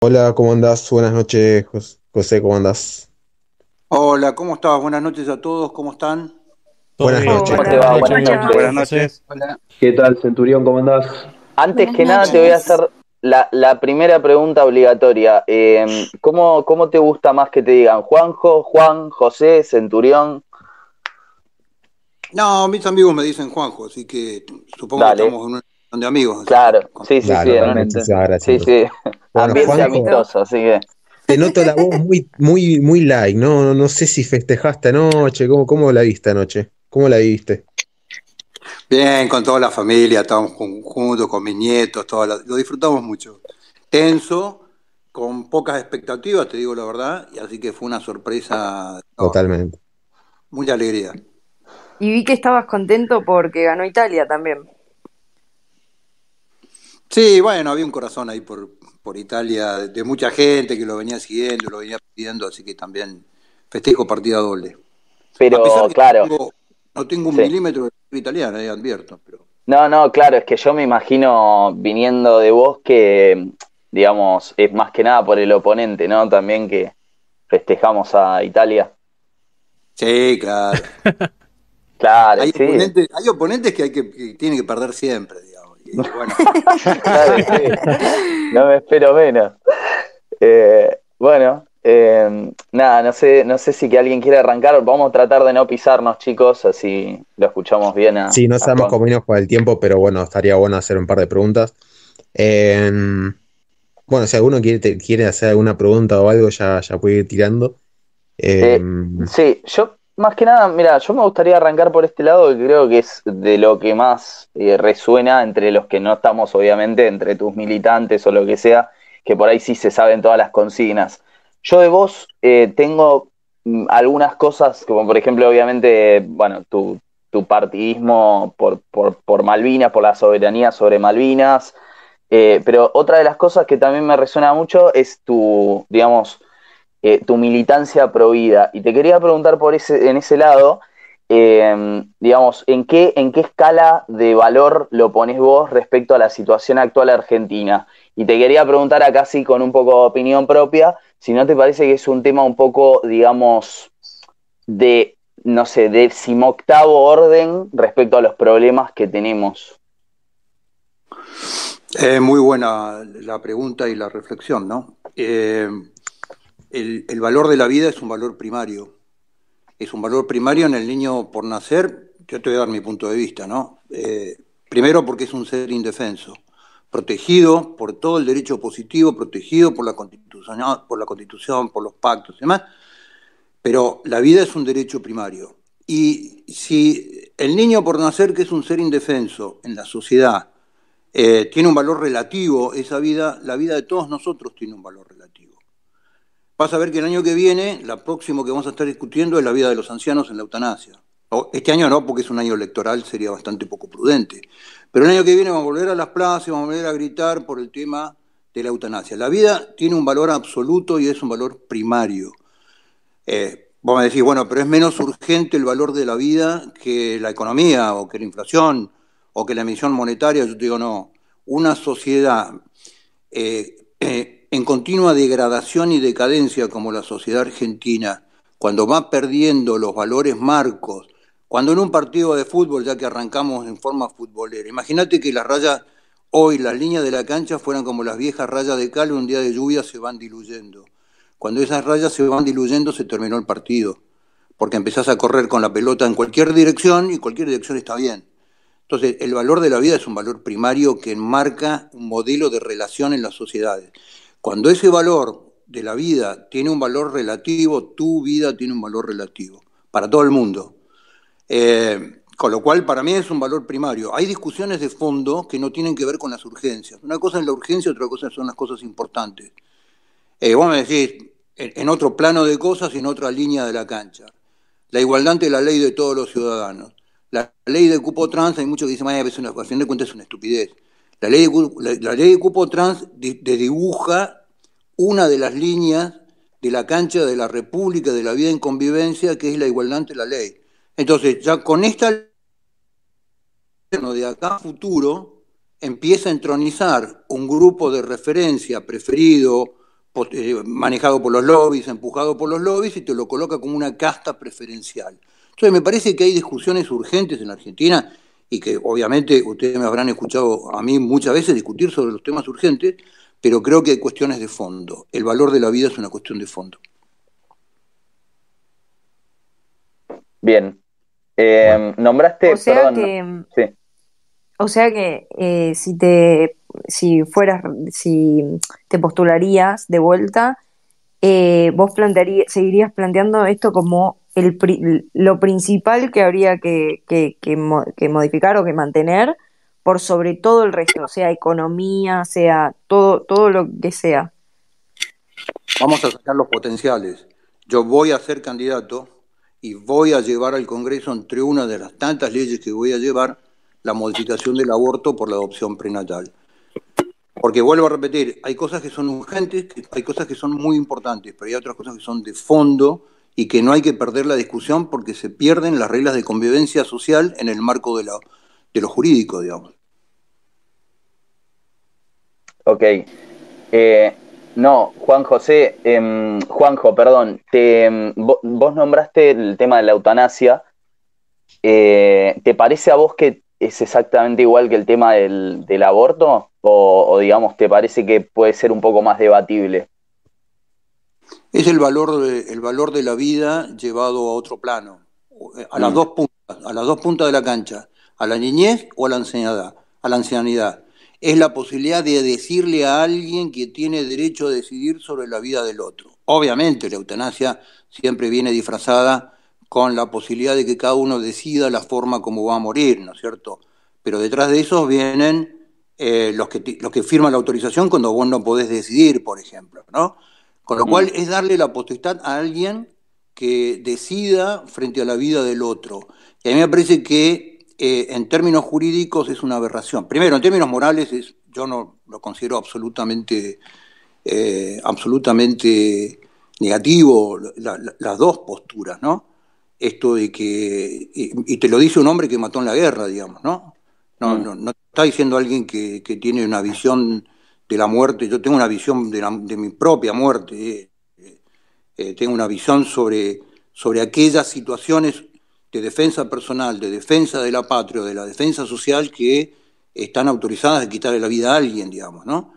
Hola, ¿cómo andás? Buenas noches, José, ¿cómo andás? Hola, ¿cómo estás? Buenas noches a todos, ¿cómo están? ¿Todo Buenas bien? noches. ¿Cómo te Buenas va? Hola, Buenas noches, ¿cómo te va? noches. Buenas José. noches. Hola. ¿Qué tal, Centurión? ¿Cómo andás? Antes Buenas que nada, te voy a noches. hacer la primera pregunta obligatoria. ¿Cómo te gusta más que te digan Juanjo, Juan, José, Centurión? No, mis amigos me dicen Juanjo, así que supongo que Dale, estamos en una reunión de amigos, así que claro. Sí, sí, sí, Dale, bueno, Totalmente. muchísimas gracias sí, entonces. sí. Bueno, Ambiente Juanjo, Perfecto. amistoso, así que. te noto la voz muy, muy, muy light, ¿no? No sé si festejaste anoche, ¿cómo la viste anoche? ¿Cómo la viviste? bien, con toda la familia, estamos juntos, con mis nietos, lo disfrutamos mucho. Tenso, con pocas expectativas, te digo la verdad, y así que fue una sorpresa enorme. Totalmente. Mucha alegría. Y vi que estabas contento porque ganó Italia también. Sí, bueno, había un corazón ahí por Italia, de mucha gente que lo venía siguiendo, lo venía pidiendo, así que también festejo partida doble. A pesar Pero, que claro, no tengo un sí. milímetro de italiana, advierto, pero No, no, claro, es que yo me imagino viniendo de vos que, digamos, es más que nada por el oponente, ¿no? También que festejamos a Italia. sí, claro. Claro, Hay sí. oponentes, hay oponentes que tienen que perder siempre, digamos. Y bueno, Claro, sí. No me espero menos. Bueno, nada, no sé si que alguien quiere arrancar. Vamos a tratar de no pisarnos, chicos, así lo escuchamos bien Sí, no a sabemos Juan. cómo irnos por el tiempo, pero bueno, estaría bueno hacer un par de preguntas. Eh, bueno, si alguno quiere hacer alguna pregunta o algo, ya puede ir tirando. Eh, Eh, sí, yo más que nada, mira, yo me gustaría arrancar por este lado que creo que es de lo que más resuena entre los que no estamos, obviamente, entre tus militantes o lo que sea, que por ahí sí se saben todas las consignas. Yo de vos tengo algunas cosas, como por ejemplo, obviamente, bueno, tu partidismo por Malvinas, por la soberanía sobre Malvinas, pero otra de las cosas que también me resuena mucho es tu, digamos, tu militancia pro vida. Y te quería preguntar en ese lado, digamos, ¿en qué escala de valor lo pones vos respecto a la situación actual argentina? Y te quería preguntar acá sí con un poco de opinión propia, si no te parece que es un tema un poco, digamos, de, no sé, decimoctavo orden respecto a los problemas que tenemos. muy buena la pregunta y la reflexión, ¿no? El valor de la vida es un valor primario. Es un valor primario en el niño por nacer. Yo te voy a dar mi punto de vista, ¿no? Primero porque es un ser indefenso, protegido por todo el derecho positivo, protegido por la Constitución, por los pactos y demás, pero la vida es un derecho primario. Y si el niño por nacer, que es un ser indefenso en la sociedad, tiene un valor relativo, esa vida, la vida de todos nosotros tiene un valor relativo. Vas a ver que el año que viene, la próxima que vamos a estar discutiendo es la vida de los ancianos en la eutanasia. Este año no, porque es un año electoral, sería bastante poco prudente. Pero el año que viene vamos a volver a las plazas, vamos a volver a gritar por el tema de la eutanasia. La vida tiene un valor absoluto y es un valor primario. Vos me decís, bueno, pero es menos urgente el valor de la vida que la economía o que la inflación o que la emisión monetaria. Yo te digo, no. Una sociedad en continua degradación y decadencia como la sociedad argentina, cuando va perdiendo los valores marcos, cuando en un partido de fútbol, ya que arrancamos en forma futbolera, imagínate que las rayas, hoy las líneas de la cancha fueran como las viejas rayas de cal, un día de lluvia se van diluyendo. Cuando esas rayas se van diluyendo se terminó el partido, porque empezás a correr con la pelota en cualquier dirección y cualquier dirección está bien. Entonces, el valor de la vida es un valor primario que enmarca un modelo de relación en las sociedades. Cuando ese valor de la vida tiene un valor relativo, tu vida tiene un valor relativo para todo el mundo. Con lo cual, para mí es un valor primario. Hay discusiones de fondo que no tienen que ver con las urgencias. Una cosa es la urgencia, otra cosa son las cosas importantes. Vos me decís, en otro plano de cosas y en otra línea de la cancha. La igualdad ante la ley de todos los ciudadanos. La ley de cupo trans, hay muchos que dicen, a fin de cuentas es una estupidez. La ley de cupo trans desdibuja una de las líneas de la cancha de la República, de la vida en convivencia, que es la igualdad ante la ley. Entonces, ya con esta de acá a futuro empieza a entronizar un grupo de referencia preferido manejado por los lobbies, empujado por los lobbies, y te lo coloca como una casta preferencial. Entonces me parece que hay discusiones urgentes en la Argentina, y que obviamente ustedes me habrán escuchado a mí muchas veces discutir sobre los temas urgentes, pero creo que hay cuestiones de fondo. El valor de la vida es una cuestión de fondo. Bien. Bueno, Nombraste, O sea perdón, que, sí. o sea que si te postularías de vuelta, vos seguirías planteando esto como lo principal que habría que modificar o que mantener por sobre todo el resto, sea economía, sea todo lo que sea. Vamos a sacar los potenciales. Yo voy a ser candidato y voy a llevar al Congreso, entre una de las tantas leyes que voy a llevar, la modificación del aborto por la adopción prenatal. Porque vuelvo a repetir, hay cosas que son urgentes, hay cosas que son muy importantes, pero hay otras cosas que son de fondo y que no hay que perder la discusión porque se pierden las reglas de convivencia social en el marco de lo jurídico, digamos. Ok. No, Juanjo, perdón, vos nombraste el tema de la eutanasia. ¿Te parece a vos que es exactamente igual que el tema del aborto? O digamos, ¿te parece que puede ser un poco más debatible? Es el valor de la vida llevado a otro plano, Mm, a las dos puntas de la cancha, a la niñez o a la ancianidad, a la ancianidad. Es la posibilidad de decirle a alguien que tiene derecho a decidir sobre la vida del otro. Obviamente, la eutanasia siempre viene disfrazada con la posibilidad de que cada uno decida la forma como va a morir, ¿no es cierto? Pero detrás de eso vienen los que firman la autorización cuando vos no podés decidir, por ejemplo, ¿no? Con lo mm. cual es darle la potestad a alguien que decida frente a la vida del otro. Y a mí me parece que en términos jurídicos es una aberración. Primero, en términos morales yo no lo considero absolutamente negativo las dos posturas, ¿no? Esto de que, y te lo dice un hombre que mató en la guerra, digamos, ¿no? Mm. No está diciendo alguien que tiene una visión de la muerte. Yo tengo una visión de mi propia muerte. Tengo una visión sobre aquellas situaciones de defensa personal, de defensa de la patria, de la defensa social que están autorizadas a quitarle la vida a alguien, digamos, ¿no?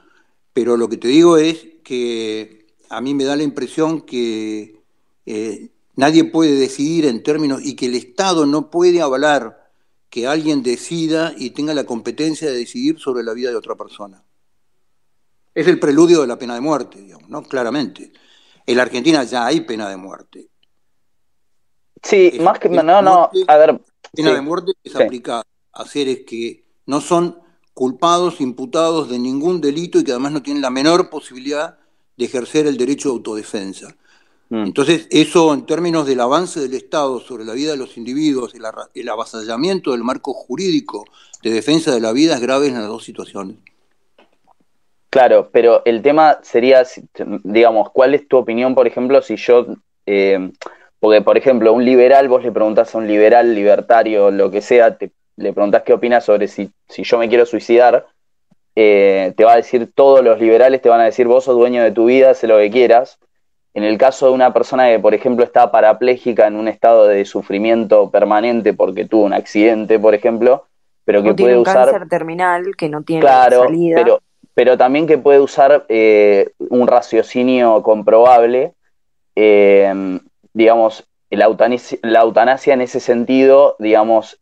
Pero lo que te digo es que a mí me da la impresión que nadie puede decidir en términos y que el Estado no puede avalar que alguien decida y tenga la competencia de decidir sobre la vida de otra persona. Es el preludio de la pena de muerte, digamos, ¿no? Claramente. En la Argentina ya hay pena de muerte. Sí, Es más que... pena No, de no, muerte, a ver, pena de sí, muerte que se sí. aplica a seres que no son culpados, imputados de ningún delito y que además no tienen la menor posibilidad de ejercer el derecho de autodefensa. Mm. Entonces, eso en términos del avance del Estado sobre la vida de los individuos, el avasallamiento del marco jurídico de defensa de la vida es grave en las dos situaciones. Claro, pero el tema sería, digamos, ¿cuál es tu opinión, por ejemplo, si yo, porque, por ejemplo, un liberal, vos le preguntás a un liberal, libertario, lo que sea, le preguntás qué opina sobre si yo me quiero suicidar, te va a decir, todos los liberales te van a decir, vos sos dueño de tu vida, haz lo que quieras. En el caso de una persona que, por ejemplo, está parapléjica en un estado de sufrimiento permanente porque tuvo un accidente, por ejemplo, pero que O tiene puede un usar. cáncer terminal que no tiene Claro, salida. pero también que puede usar un raciocinio comprobable, eh, digamos, la eutanasia en ese sentido, digamos,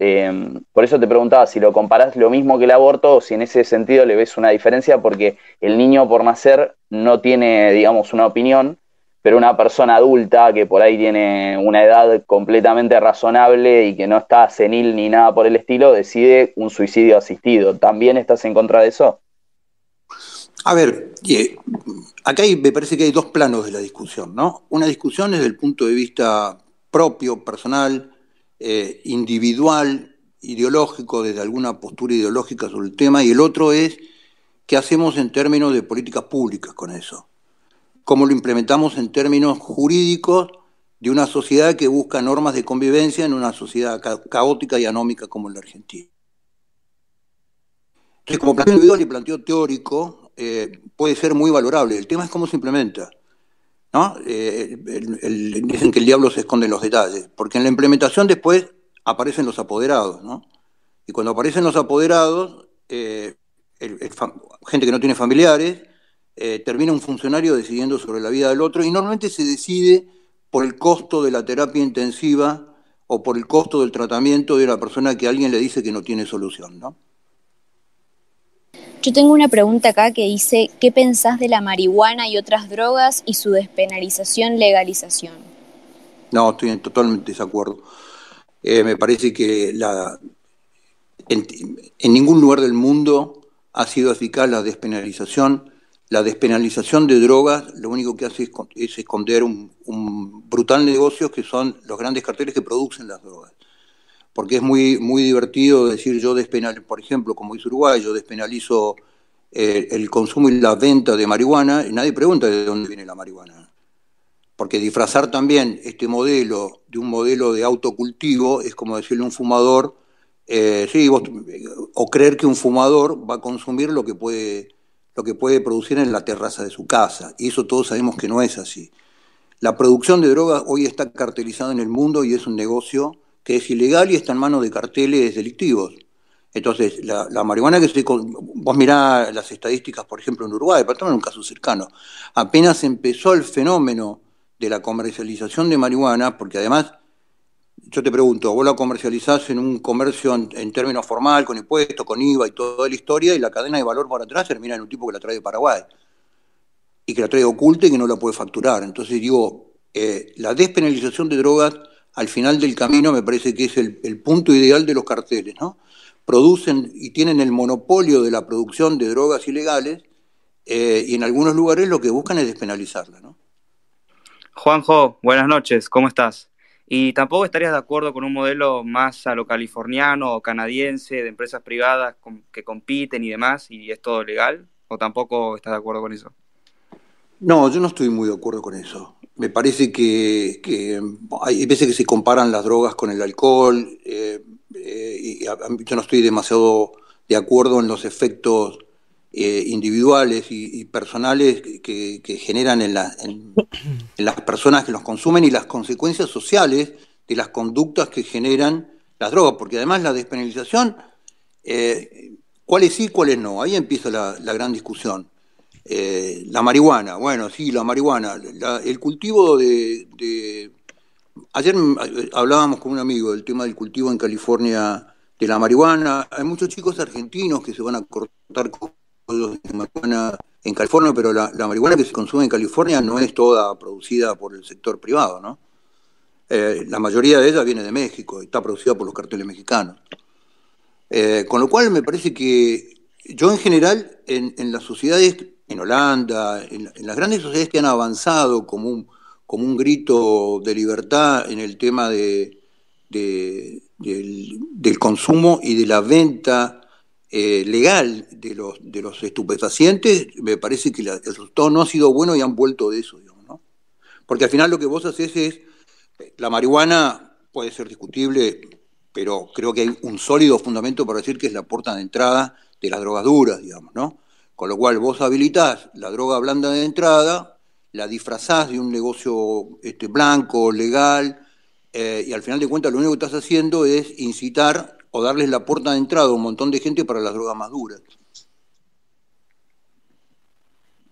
por eso te preguntaba si lo comparás lo mismo que el aborto o si en ese sentido le ves una diferencia, porque el niño por nacer no tiene, digamos, una opinión, pero una persona adulta que por ahí tiene una edad completamente razonable y que no está senil ni nada por el estilo, decide un suicidio asistido. ¿También estás en contra de eso? A ver, acá me parece que hay dos planos de la discusión, ¿no? Una discusión desde el punto de vista propio, personal, individual, ideológico, desde alguna postura ideológica sobre el tema, y el otro es qué hacemos en términos de políticas públicas con eso. Cómo lo implementamos en términos jurídicos de una sociedad que busca normas de convivencia en una sociedad caótica y anómica como la Argentina. Entonces, como planteo individual y planteo teórico, puede ser muy valorable. El tema es cómo se implementa, ¿no? Dicen que el diablo se esconde en los detalles, porque en la implementación después aparecen los apoderados, ¿no? Y cuando aparecen los apoderados, gente que no tiene familiares, termina un funcionario decidiendo sobre la vida del otro y normalmente se decide por el costo de la terapia intensiva o por el costo del tratamiento de la persona que alguien le dice que no tiene solución, ¿no? Yo tengo una pregunta acá que dice, ¿qué pensás de la marihuana y otras drogas y su despenalización, legalización? No, estoy en totalmente desacuerdo. Me parece que en ningún lugar del mundo ha sido eficaz la despenalización. La despenalización de drogas lo único que hace es esconder un brutal negocio que son los grandes carteles que producen las drogas. Porque es muy, muy divertido decir yo despenalizo, por ejemplo, como dice Uruguay, yo despenalizo el consumo y la venta de marihuana y nadie pregunta de dónde viene la marihuana. Porque disfrazar también este modelo de un modelo de autocultivo es como decirle a un fumador, sí, o creer que un fumador va a consumir lo que puede producir en la terraza de su casa. Y eso todos sabemos que no es así. La producción de drogas hoy está cartelizada en el mundo y es un negocio que es ilegal y está en manos de carteles delictivos. Entonces, la marihuana vos mirá las estadísticas, por ejemplo, en Uruguay, para tomar un caso cercano, apenas empezó el fenómeno de la comercialización de marihuana, porque además, yo te pregunto, vos la comercializás en un comercio en términos formal, con impuestos, con IVA y toda la historia, y la cadena de valor por atrás termina en un tipo que la trae de Paraguay, y que la trae oculta y que no la puede facturar. Entonces digo, la despenalización de drogas, al final del camino, me parece que es el punto ideal de los carteles, ¿no? Producen y tienen el monopolio de la producción de drogas ilegales, y en algunos lugares lo que buscan es despenalizarla, ¿no? Juanjo, buenas noches, ¿cómo estás? ¿Y tampoco estarías de acuerdo con un modelo más a lo californiano o canadiense de empresas privadas que compiten y demás y es todo legal? ¿O tampoco estás de acuerdo con eso? No, yo no estoy muy de acuerdo con eso. Me parece que hay veces que se comparan las drogas con el alcohol, y yo no estoy demasiado de acuerdo en los efectos individuales y personales que generan en las personas que los consumen y las consecuencias sociales de las conductas que generan las drogas, porque además la despenalización, cuáles sí, cuáles no, ahí empieza la gran discusión. La marihuana, bueno, sí, la marihuana, el cultivo Ayer hablábamos con un amigo del tema del cultivo en California de la marihuana. Hay muchos chicos argentinos que se van a cortar cosas de marihuana en California, pero la marihuana que se consume en California no es toda producida por el sector privado, ¿no? La mayoría de ella viene de México y está producida por los carteles mexicanos. Con lo cual me parece que yo en general, en las sociedades, en Holanda, en las grandes sociedades que han avanzado como un grito de libertad en el tema del consumo y de la venta legal de los estupefacientes, me parece que el resultado no ha sido bueno y han vuelto de eso, digamos, ¿no? Porque al final lo que vos haces es, la marihuana puede ser discutible, pero creo que hay un sólido fundamento para decir que es la puerta de entrada de las drogas duras, digamos, ¿no? Con lo cual vos habilitás la droga blanda de entrada, la disfrazás de un negocio blanco, legal, y al final de cuentas lo único que estás haciendo es incitar o darles la puerta de entrada a un montón de gente para las drogas más duras.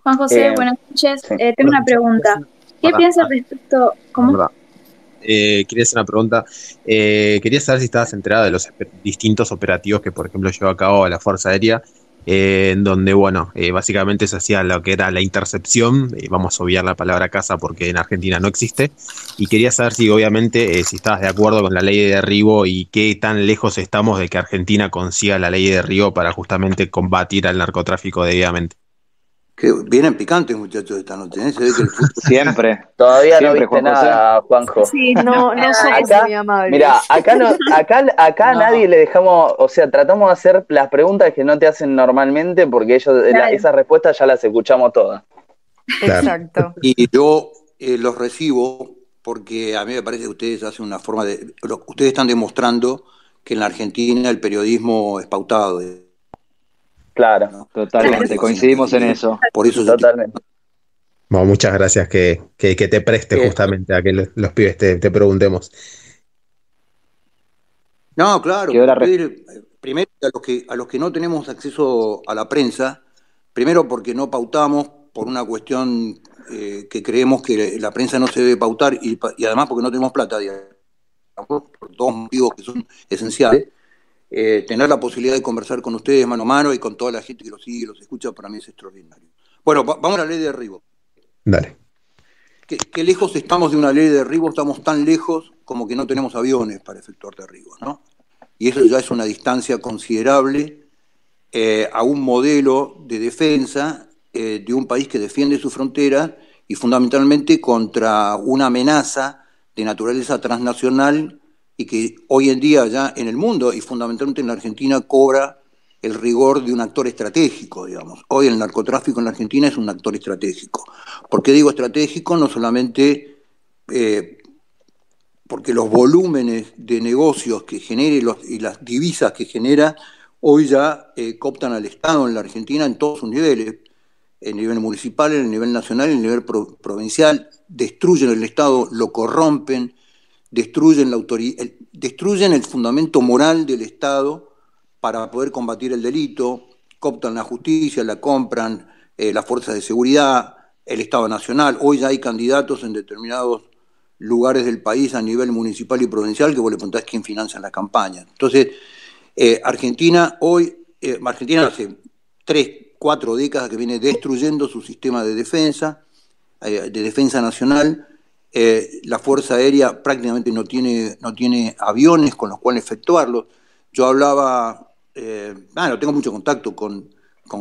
Juan José, buenas noches. Sí. Tengo una pregunta. ¿Qué piensas respecto? ¿Cómo? Quería hacer una pregunta. Quería saber si estabas enterada de los distintos operativos que, por ejemplo, llevó a cabo la Fuerza Aérea, en donde, bueno, básicamente se hacía lo que era la intercepción. Vamos a obviar la palabra caza porque en Argentina no existe. Y quería saber si, obviamente, si estabas de acuerdo con la ley de derribo y qué tan lejos estamos de que Argentina consiga la ley de derribo para justamente combatir al narcotráfico debidamente. Que vienen picantes, muchachos, esta noche, ¿eh? Se ve que el fútbol... Siempre. Todavía no viste nada, Juanjo. Sí, no somos muy amables. Mira, acá No. nadie le dejamos, o sea, tratamos de hacer las preguntas que no te hacen normalmente porque ellos, Claro. esas respuestas ya las escuchamos todas. Exacto. Y yo los recibo porque a mí me parece que ustedes hacen una forma de... Ustedes están demostrando que en la Argentina el periodismo es pautado. Claro, ¿no? totalmente, coincidimos en eso. Por eso Totalmente. Bueno, muchas gracias que te preste justamente a que los pibes te preguntemos. No, claro, Quedó la porque primero a los que no tenemos acceso a la prensa, primero porque no pautamos por una cuestión que creemos que la prensa no se debe pautar y además porque no tenemos plata, digamos, por dos motivos que son esenciales. Tener la posibilidad de conversar con ustedes mano a mano y con toda la gente que los sigue y los escucha, para mí es extraordinario. Bueno, vamos a la ley de derribo. Dale. ¿Qué lejos estamos de una ley de derribo? Estamos tan lejos como que no tenemos aviones para efectuar derribos, ¿no? Y eso ya es una distancia considerable a un modelo de defensa de un país que defiende su frontera y fundamentalmente contra una amenaza de naturaleza transnacional y que hoy en día ya en el mundo y fundamentalmente en la Argentina cobra el rigor de un actor estratégico, digamos. Hoy el narcotráfico en la Argentina es un actor estratégico. ¿Por qué digo estratégico? No solamente porque los volúmenes de negocios que genere y las divisas que genera hoy ya cooptan al Estado en la Argentina en todos sus niveles, en el nivel municipal, en el nivel nacional, en el nivel provincial, destruyen el Estado, lo corrompen, destruyen destruyen el fundamento moral del Estado para poder combatir el delito, cooptan la justicia, la compran las fuerzas de seguridad, el Estado Nacional. Hoy ya hay candidatos en determinados lugares del país a nivel municipal y provincial que vos le preguntás quién financia la campaña. Entonces, Argentina hace 3, 4 décadas que viene destruyendo su sistema de defensa nacional. La Fuerza Aérea prácticamente no tiene aviones con los cuales efectuarlo. Yo hablaba, tengo mucho contacto con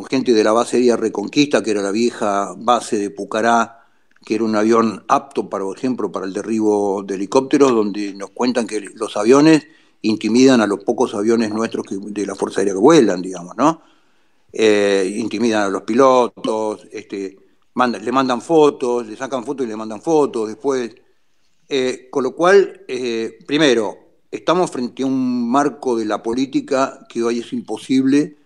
gente de la base aérea Reconquista, que era la vieja base de Pucará, que era un avión apto, por ejemplo, para el derribo de helicópteros, donde nos cuentan que los aviones intimidan a los pocos aviones nuestros de la Fuerza Aérea que vuelan, digamos, ¿no? Intimidan a los pilotos, le mandan fotos, le sacan fotos y le mandan fotos después. Con lo cual, primero, estamos frente a un marco de la política que hoy es imposible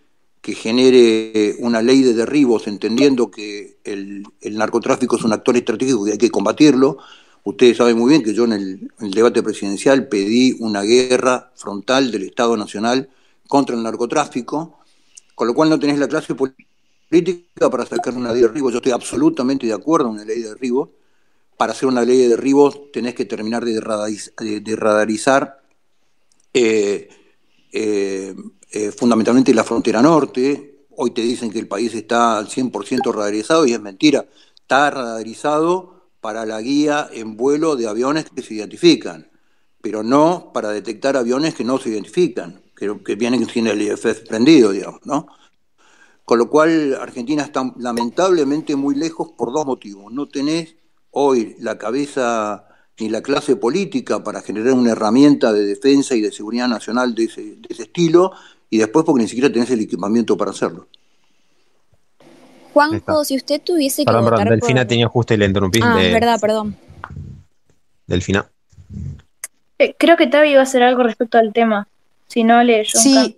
que genere una ley de derribos, entendiendo que el narcotráfico es un actor estratégico y hay que combatirlo. Ustedes saben muy bien que yo en el debate presidencial pedí una guerra frontal del Estado Nacional contra el narcotráfico, con lo cual no tenés la clase política para sacar una ley de derribos. Yo estoy absolutamente de acuerdo en una ley de derribos. Para hacer una ley de derribos tenés que terminar de radarizar fundamentalmente la frontera norte. Hoy te dicen que el país está al 100% radarizado y es mentira. Está radarizado para la guía en vuelo de aviones que se identifican, pero no para detectar aviones que no se identifican, que vienen sin el IFF prendido, digamos, ¿no? Con lo cual Argentina está lamentablemente muy lejos por dos motivos. No tenés hoy la cabeza ni la clase política para generar una herramienta de defensa y de seguridad nacional de ese estilo, y después porque ni siquiera tenés el equipamiento para hacerlo. Juanjo, si usted tuviese que votar Perdón, Delfina tenía justo y le interrumpí. es verdad, perdón. Delfina. Creo que Tavi iba a hacer algo respecto al tema. Si no, le yo Sí,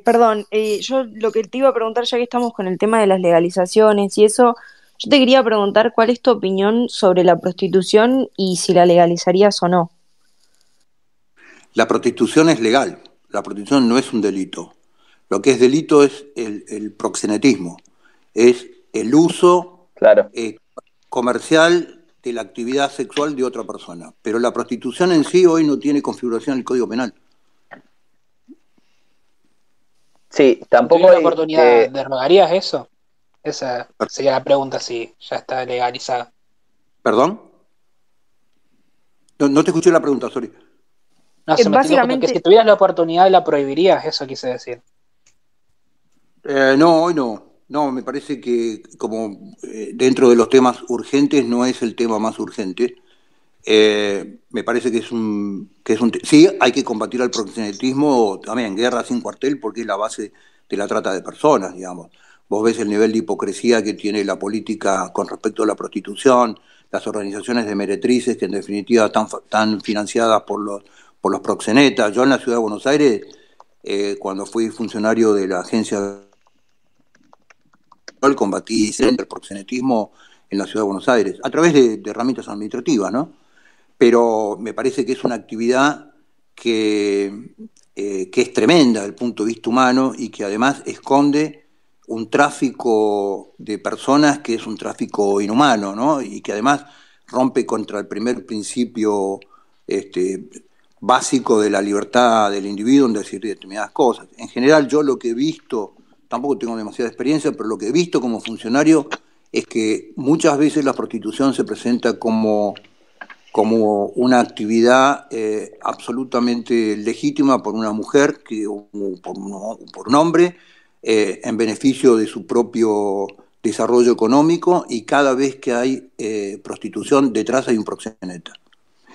perdón, yo lo que te iba a preguntar, ya que estamos con el tema de las legalizaciones y eso, yo te quería preguntar cuál es tu opinión sobre la prostitución y si la legalizarías o no. La prostitución es legal, la prostitución no es un delito. Lo que es delito es el proxenetismo, es el uso comercial de la actividad sexual de otra persona. Pero la prostitución en sí hoy no tiene configuración en el Código Penal. Sí, tampoco hay hay oportunidad, ¿derrogarías eso? Esa sería la pregunta si ya está legalizada. ¿Perdón? No te escuché la pregunta, sorry. No, se me entiende como que si tuvieras la oportunidad la prohibirías, eso quise decir. No, hoy no. No, me parece que como dentro de los temas urgentes no es el tema más urgente. Me parece que sí, hay que combatir al proxenetismo también, guerra sin cuartel, porque es la base de la trata de personas, digamos. Vos ves el nivel de hipocresía que tiene la política con respecto a la prostitución, las organizaciones de meretrices que en definitiva están financiadas por los proxenetas. Yo en la ciudad de Buenos Aires, cuando fui funcionario de la Agencia combatí el proxenetismo en la Ciudad de Buenos Aires, a través de herramientas administrativas, ¿no? Pero me parece que es una actividad que es tremenda desde el punto de vista humano y que además esconde un tráfico de personas que es un tráfico inhumano, ¿no? Y que además rompe contra el primer principio básico de la libertad del individuo en decir determinadas cosas. En general, yo lo que he visto, tampoco tengo demasiada experiencia, pero lo que he visto como funcionario es que muchas veces la prostitución se presenta como una actividad absolutamente legítima por una mujer o por un hombre en beneficio de su propio desarrollo económico, y cada vez que hay prostitución, detrás hay un proxeneta.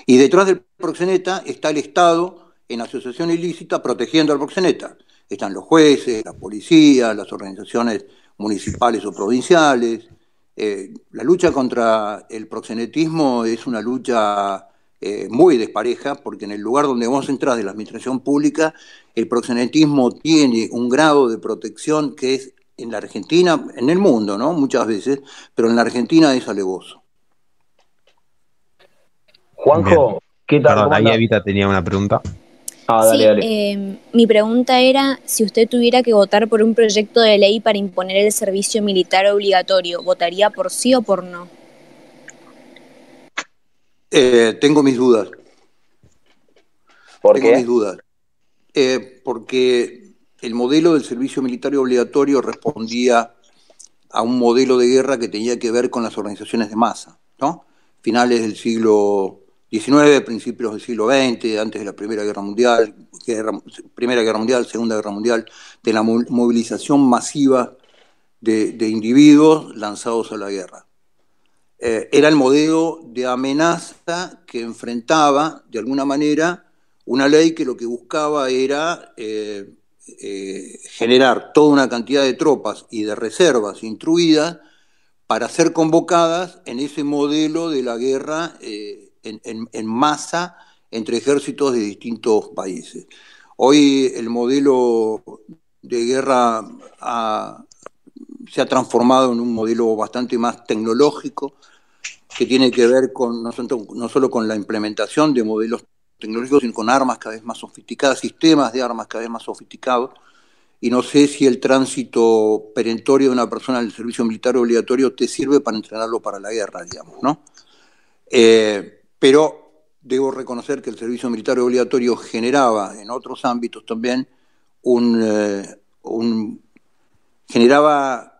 Y detrás del proxeneta está el Estado en asociación ilícita protegiendo al proxeneta. Están los jueces, la policía, las organizaciones municipales o provinciales. La lucha contra el proxenetismo es una lucha muy despareja, porque en el lugar donde vos entrás de la administración pública, el proxenetismo tiene un grado de protección que es en la Argentina, en el mundo, ¿no? Muchas veces, pero en la Argentina es alevoso. Juanjo, ¿qué tal? Perdón, ¿Cómo ahí andás? Evita tenía una pregunta. Dale. Mi pregunta era, si usted tuviera que votar por un proyecto de ley para imponer el servicio militar obligatorio, ¿votaría por sí o por no? Tengo mis dudas. ¿Por Tengo qué? mis dudas. Porque el modelo del servicio militar obligatorio respondía a un modelo de guerra que tenía que ver con las organizaciones de masa, ¿no? Finales del siglo XIX, principios del siglo XX, antes de la Primera Guerra Mundial, Segunda Guerra Mundial, de la movilización masiva de individuos lanzados a la guerra. Era el modelo de amenaza que enfrentaba, de alguna manera, una ley que lo que buscaba era generar toda una cantidad de tropas y de reservas instruidas para ser convocadas en ese modelo de la guerra en masa entre ejércitos de distintos países. Hoy el modelo de guerra se ha transformado en un modelo bastante más tecnológico, que tiene que ver no solo con la implementación de modelos tecnológicos, sino con armas cada vez más sofisticadas, sistemas de armas cada vez más sofisticados. Y no sé si el tránsito perentorio de una persona al servicio militar obligatorio te sirve para entrenarlo para la guerra, digamos, ¿no? Pero debo reconocer que el servicio militar obligatorio generaba en otros ámbitos también generaba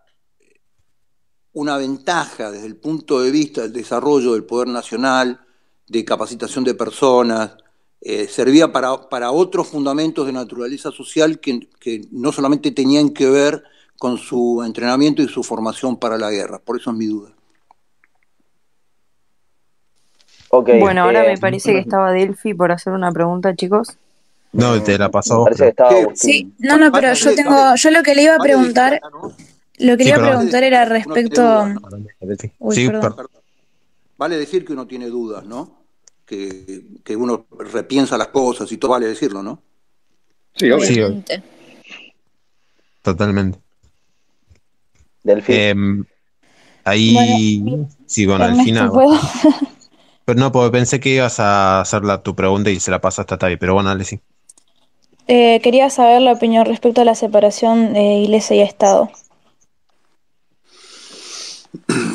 una ventaja desde el punto de vista del desarrollo del poder nacional, de capacitación de personas, servía para otros fundamentos de naturaleza social que no solamente tenían que ver con su entrenamiento y su formación para la guerra. Por eso es mi duda. Okay, bueno, ahora me parece que estaba Delphi por hacer una pregunta, chicos. No, te la pasó. Me parece que estaba Agustín. Sí, no, pero yo lo que le iba a preguntar, era respecto... Uy, perdón. Vale decir que uno tiene dudas, ¿no? Que uno repiensa las cosas y todo, vale decirlo, ¿no? Sí, obvio. Sí, totalmente. Delfín. Ahí, sí, bueno, al final. Pero no, porque pensé que ibas a hacer tu pregunta y se la pasaste a Tavi, pero bueno, dale, sí. Quería saber la opinión respecto a la separación de Iglesia y Estado.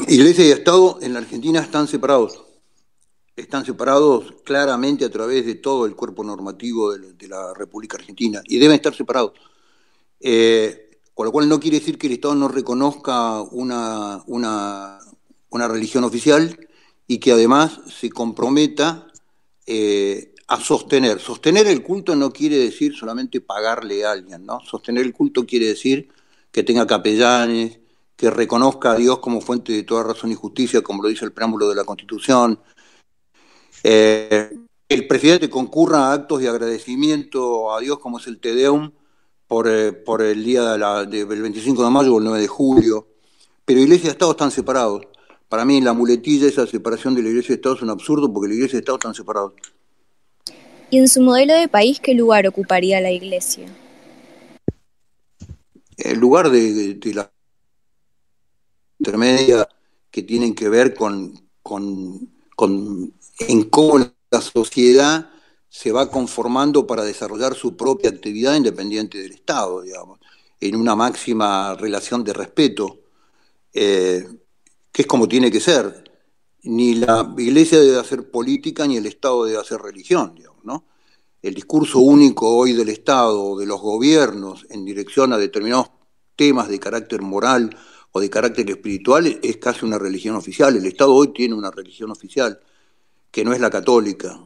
Iglesia y Estado en la Argentina están separados. Están separados claramente a través de todo el cuerpo normativo de la República Argentina, y deben estar separados. Con lo cual no quiere decir que el Estado no reconozca una religión oficial, y que además se comprometa a sostener. Sostener el culto no quiere decir solamente pagarle a alguien, ¿no? Sostener el culto quiere decir que tenga capellanes, que reconozca a Dios como fuente de toda razón y justicia, como lo dice el preámbulo de la Constitución. El presidente concurra a actos de agradecimiento a Dios, como es el Te Deum, por el día del 25 de mayo o el 9 de julio. Pero Iglesia y Estado están separados. Para mí la muletilla, esa separación de la Iglesia y Estado, es un absurdo, porque la Iglesia y Estado están separados. ¿Y en su modelo de país qué lugar ocuparía la Iglesia? El lugar de la intermedia que tienen que ver en cómo la sociedad se va conformando para desarrollar su propia actividad independiente del Estado, digamos, en una máxima relación de respeto, que es como tiene que ser. Ni la Iglesia debe hacer política, ni el Estado debe hacer religión, digamos, ¿no? El discurso único hoy del Estado, de los gobiernos, en dirección a determinados temas de carácter moral o de carácter espiritual, es casi una religión oficial. El Estado hoy tiene una religión oficial, que no es la católica,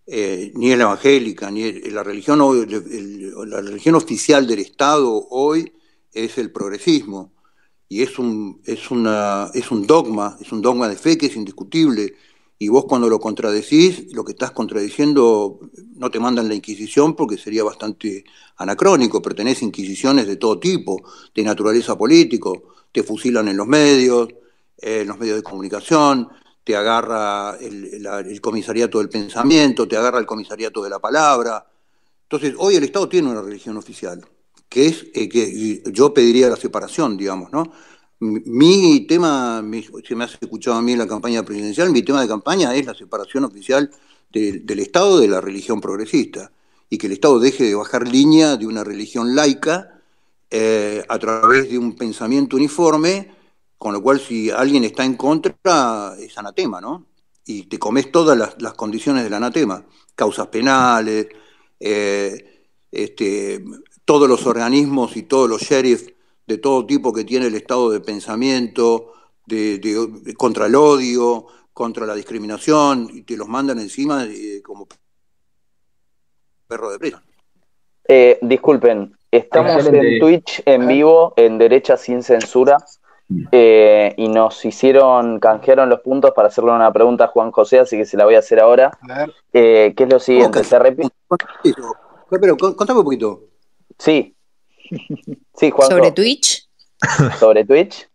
ni es la evangélica, la religión hoy, la religión oficial del Estado hoy es el progresismo. Y es un dogma de fe que es indiscutible, y vos cuando lo contradecís, lo que estás contradiciendo no te mandan la Inquisición porque sería bastante anacrónico, pero tenés inquisiciones de todo tipo, de naturaleza político, te fusilan en los medios de comunicación, te agarra el comisariato del pensamiento, te agarra el comisariato de la palabra. Entonces, hoy el Estado tiene una religión oficial, que es que yo pediría la separación, digamos, ¿no? Mi tema, si me has escuchado a mí en la campaña presidencial, mi tema de campaña es la separación oficial del Estado de la religión progresista, y que el Estado deje de bajar línea de una religión laica a través de un pensamiento uniforme, con lo cual si alguien está en contra es anatema, ¿no? Y te comes todas las condiciones del anatema, causas penales, todos los organismos y todos los sheriffs de todo tipo que tiene el estado de pensamiento, contra el odio, contra la discriminación, y te los mandan encima como perro de presa. Disculpen, estamos en Twitch en vivo, en Derecha Sin Censura, y canjearon los puntos para hacerle una pregunta a Juan José, así que se la voy a hacer ahora. Que es lo siguiente, se repite. Pero contame un poquito. Sí. Sí, Juanjo. ¿Sobre Twitch? ¿Sobre Twitch?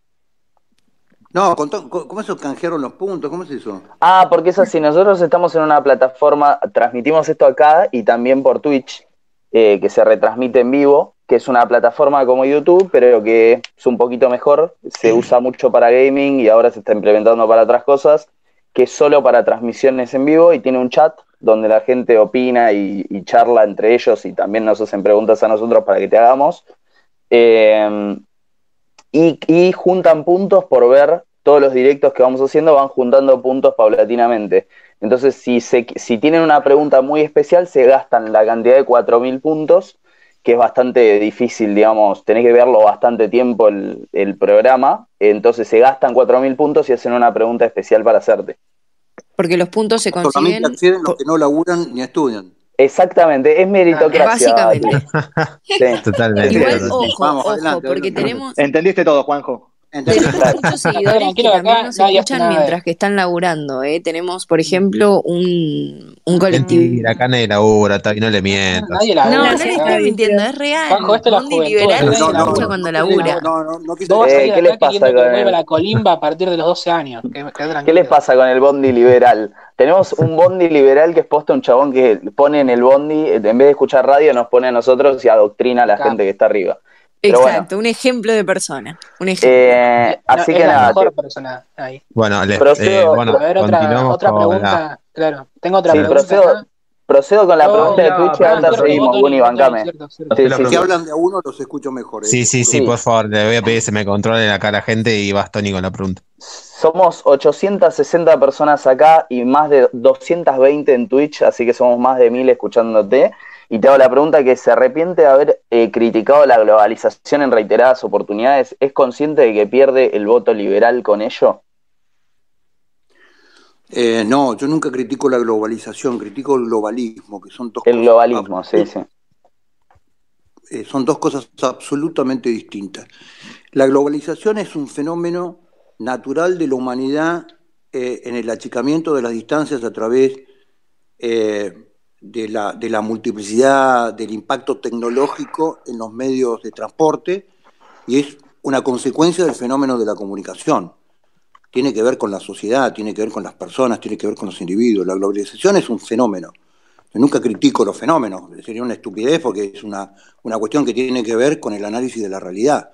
No, ¿cómo eso canjearon los puntos? ¿Cómo es eso? Porque es así, nosotros estamos en una plataforma, transmitimos esto acá y también por Twitch, que se retransmite en vivo, que es una plataforma como YouTube, pero que es un poquito mejor, se usa mucho para gaming y ahora se está implementando para otras cosas, que es solo para transmisiones en vivo y tiene un chat donde la gente opina y charla entre ellos y también nos hacen preguntas a nosotros para que te hagamos. Y juntan puntos por ver todos los directos que vamos haciendo, van juntando puntos paulatinamente. Entonces, si tienen una pregunta muy especial, se gastan la cantidad de 4.000 puntos, que es bastante difícil, digamos, tenés que verlo bastante tiempo el programa, entonces se gastan 4.000 puntos y hacen una pregunta especial para hacerte. Porque los puntos se consiguen... Solamente acceden los que no laburan ni estudian. Exactamente, es meritocracia. Básicamente. Sí. Totalmente. Igual, Vamos, ojo, adelante, porque adelante. Entendiste todo, Juanjo. tenemos muchos seguidores que también nos escuchan mientras que están laburando, ¿eh? Tenemos, por ejemplo, un colectivo... Mentira, acá nadie labura, y no le mientas. Nadie la No, ve, no le estoy mintiendo, es real. Juanjo, esto es la Bondi juventud. liberal se No, escucha cuando labura. No quise Vos vas a ir ¿qué les acá pasa queriendo que con vuelva él? la colimba a partir de los 12 años. ¿Qué les pasa con el bondi liberal? Tenemos un bondi liberal que es posta un chabón que pone en el bondi, en vez de escuchar radio, nos pone a nosotros y adoctrina a la gente que está arriba. Pero Exacto, bueno, un ejemplo de persona. Un ejemplo. así que es la nada. mejor persona ahí. Bueno, Procedo- A ver, otra pregunta. Claro, tengo otra pregunta acá. Procedo con la pregunta de no, Twitch y ahora cierto, seguimos, vos, Guni, Tony, bancame. cierto. Sí, Si hablan de a uno, los escucho mejor. Sí, por favor, le voy a pedir que se me controle acá la gente y vas, Tony, con la pregunta. Somos 860 personas acá y más de 220 en Twitch, así que somos más de 1000 escuchándote. Y te hago la pregunta que ¿se arrepiente de haber criticado la globalización en reiteradas oportunidades? ¿Es consciente de que pierde el voto liberal con ello? No, yo nunca critico la globalización, critico el globalismo, que son dos El cosas. globalismo, sí. Son dos cosas absolutamente distintas. La globalización es un fenómeno natural de la humanidad en el achicamiento de las distancias a través de la multiplicidad, del impacto tecnológico en los medios de transporte, y es una consecuencia del fenómeno de la comunicación. Tiene que ver con la sociedad, tiene que ver con las personas, tiene que ver con los individuos. La globalización es un fenómeno. Yo nunca critico los fenómenos, sería una estupidez porque es una cuestión que tiene que ver con el análisis de la realidad.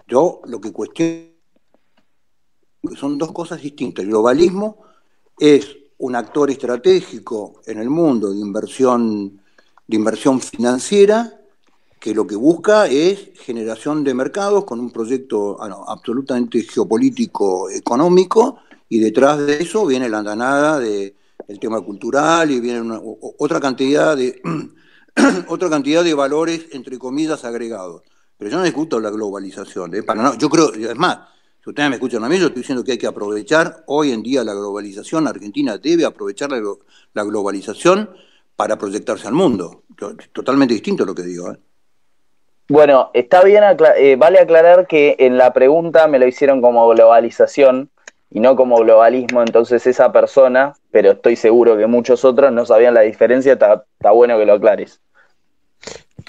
Yo lo que cuestiono que son dos cosas distintas. El globalismo es un actor estratégico en el mundo de inversión financiera que lo que busca es generación de mercados con un proyecto absolutamente geopolítico económico, y detrás de eso viene la andanada del tema cultural y viene otra cantidad de otra cantidad de valores, entre comillas, agregados. Pero yo no discuto la globalización, yo creo, es más, si ustedes me escuchan a mí, yo estoy diciendo que hay que aprovechar hoy en día la globalización. Argentina debe aprovechar la globalización para proyectarse al mundo. Totalmente distinto lo que digo, ¿eh? Bueno, está bien, vale aclarar que en la pregunta me lo hicieron como globalización y no como globalismo, entonces esa persona, pero estoy seguro que muchos otros no sabían la diferencia, está bueno que lo aclares.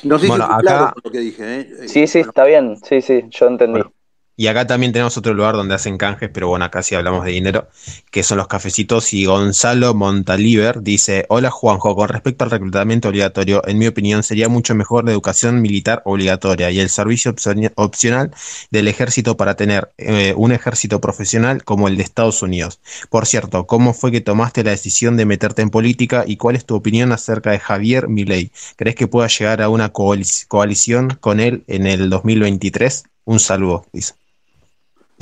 No sé si fue claro con lo que dije, ¿eh? Sí, está bien, sí, yo entendí. Bueno, y acá también tenemos otro lugar donde hacen canjes, pero bueno, acá sí hablamos de dinero, que son los cafecitos. Y Gonzalo Montaliver dice: hola Juanjo, con respecto al reclutamiento obligatorio, en mi opinión sería mucho mejor la educación militar obligatoria y el servicio opcional del ejército para tener un ejército profesional como el de Estados Unidos. Por cierto, ¿cómo fue que tomaste la decisión de meterte en política y cuál es tu opinión acerca de Javier Milei? ¿Crees que pueda llegar a una coalición con él en el 2023? Un saludo, dice.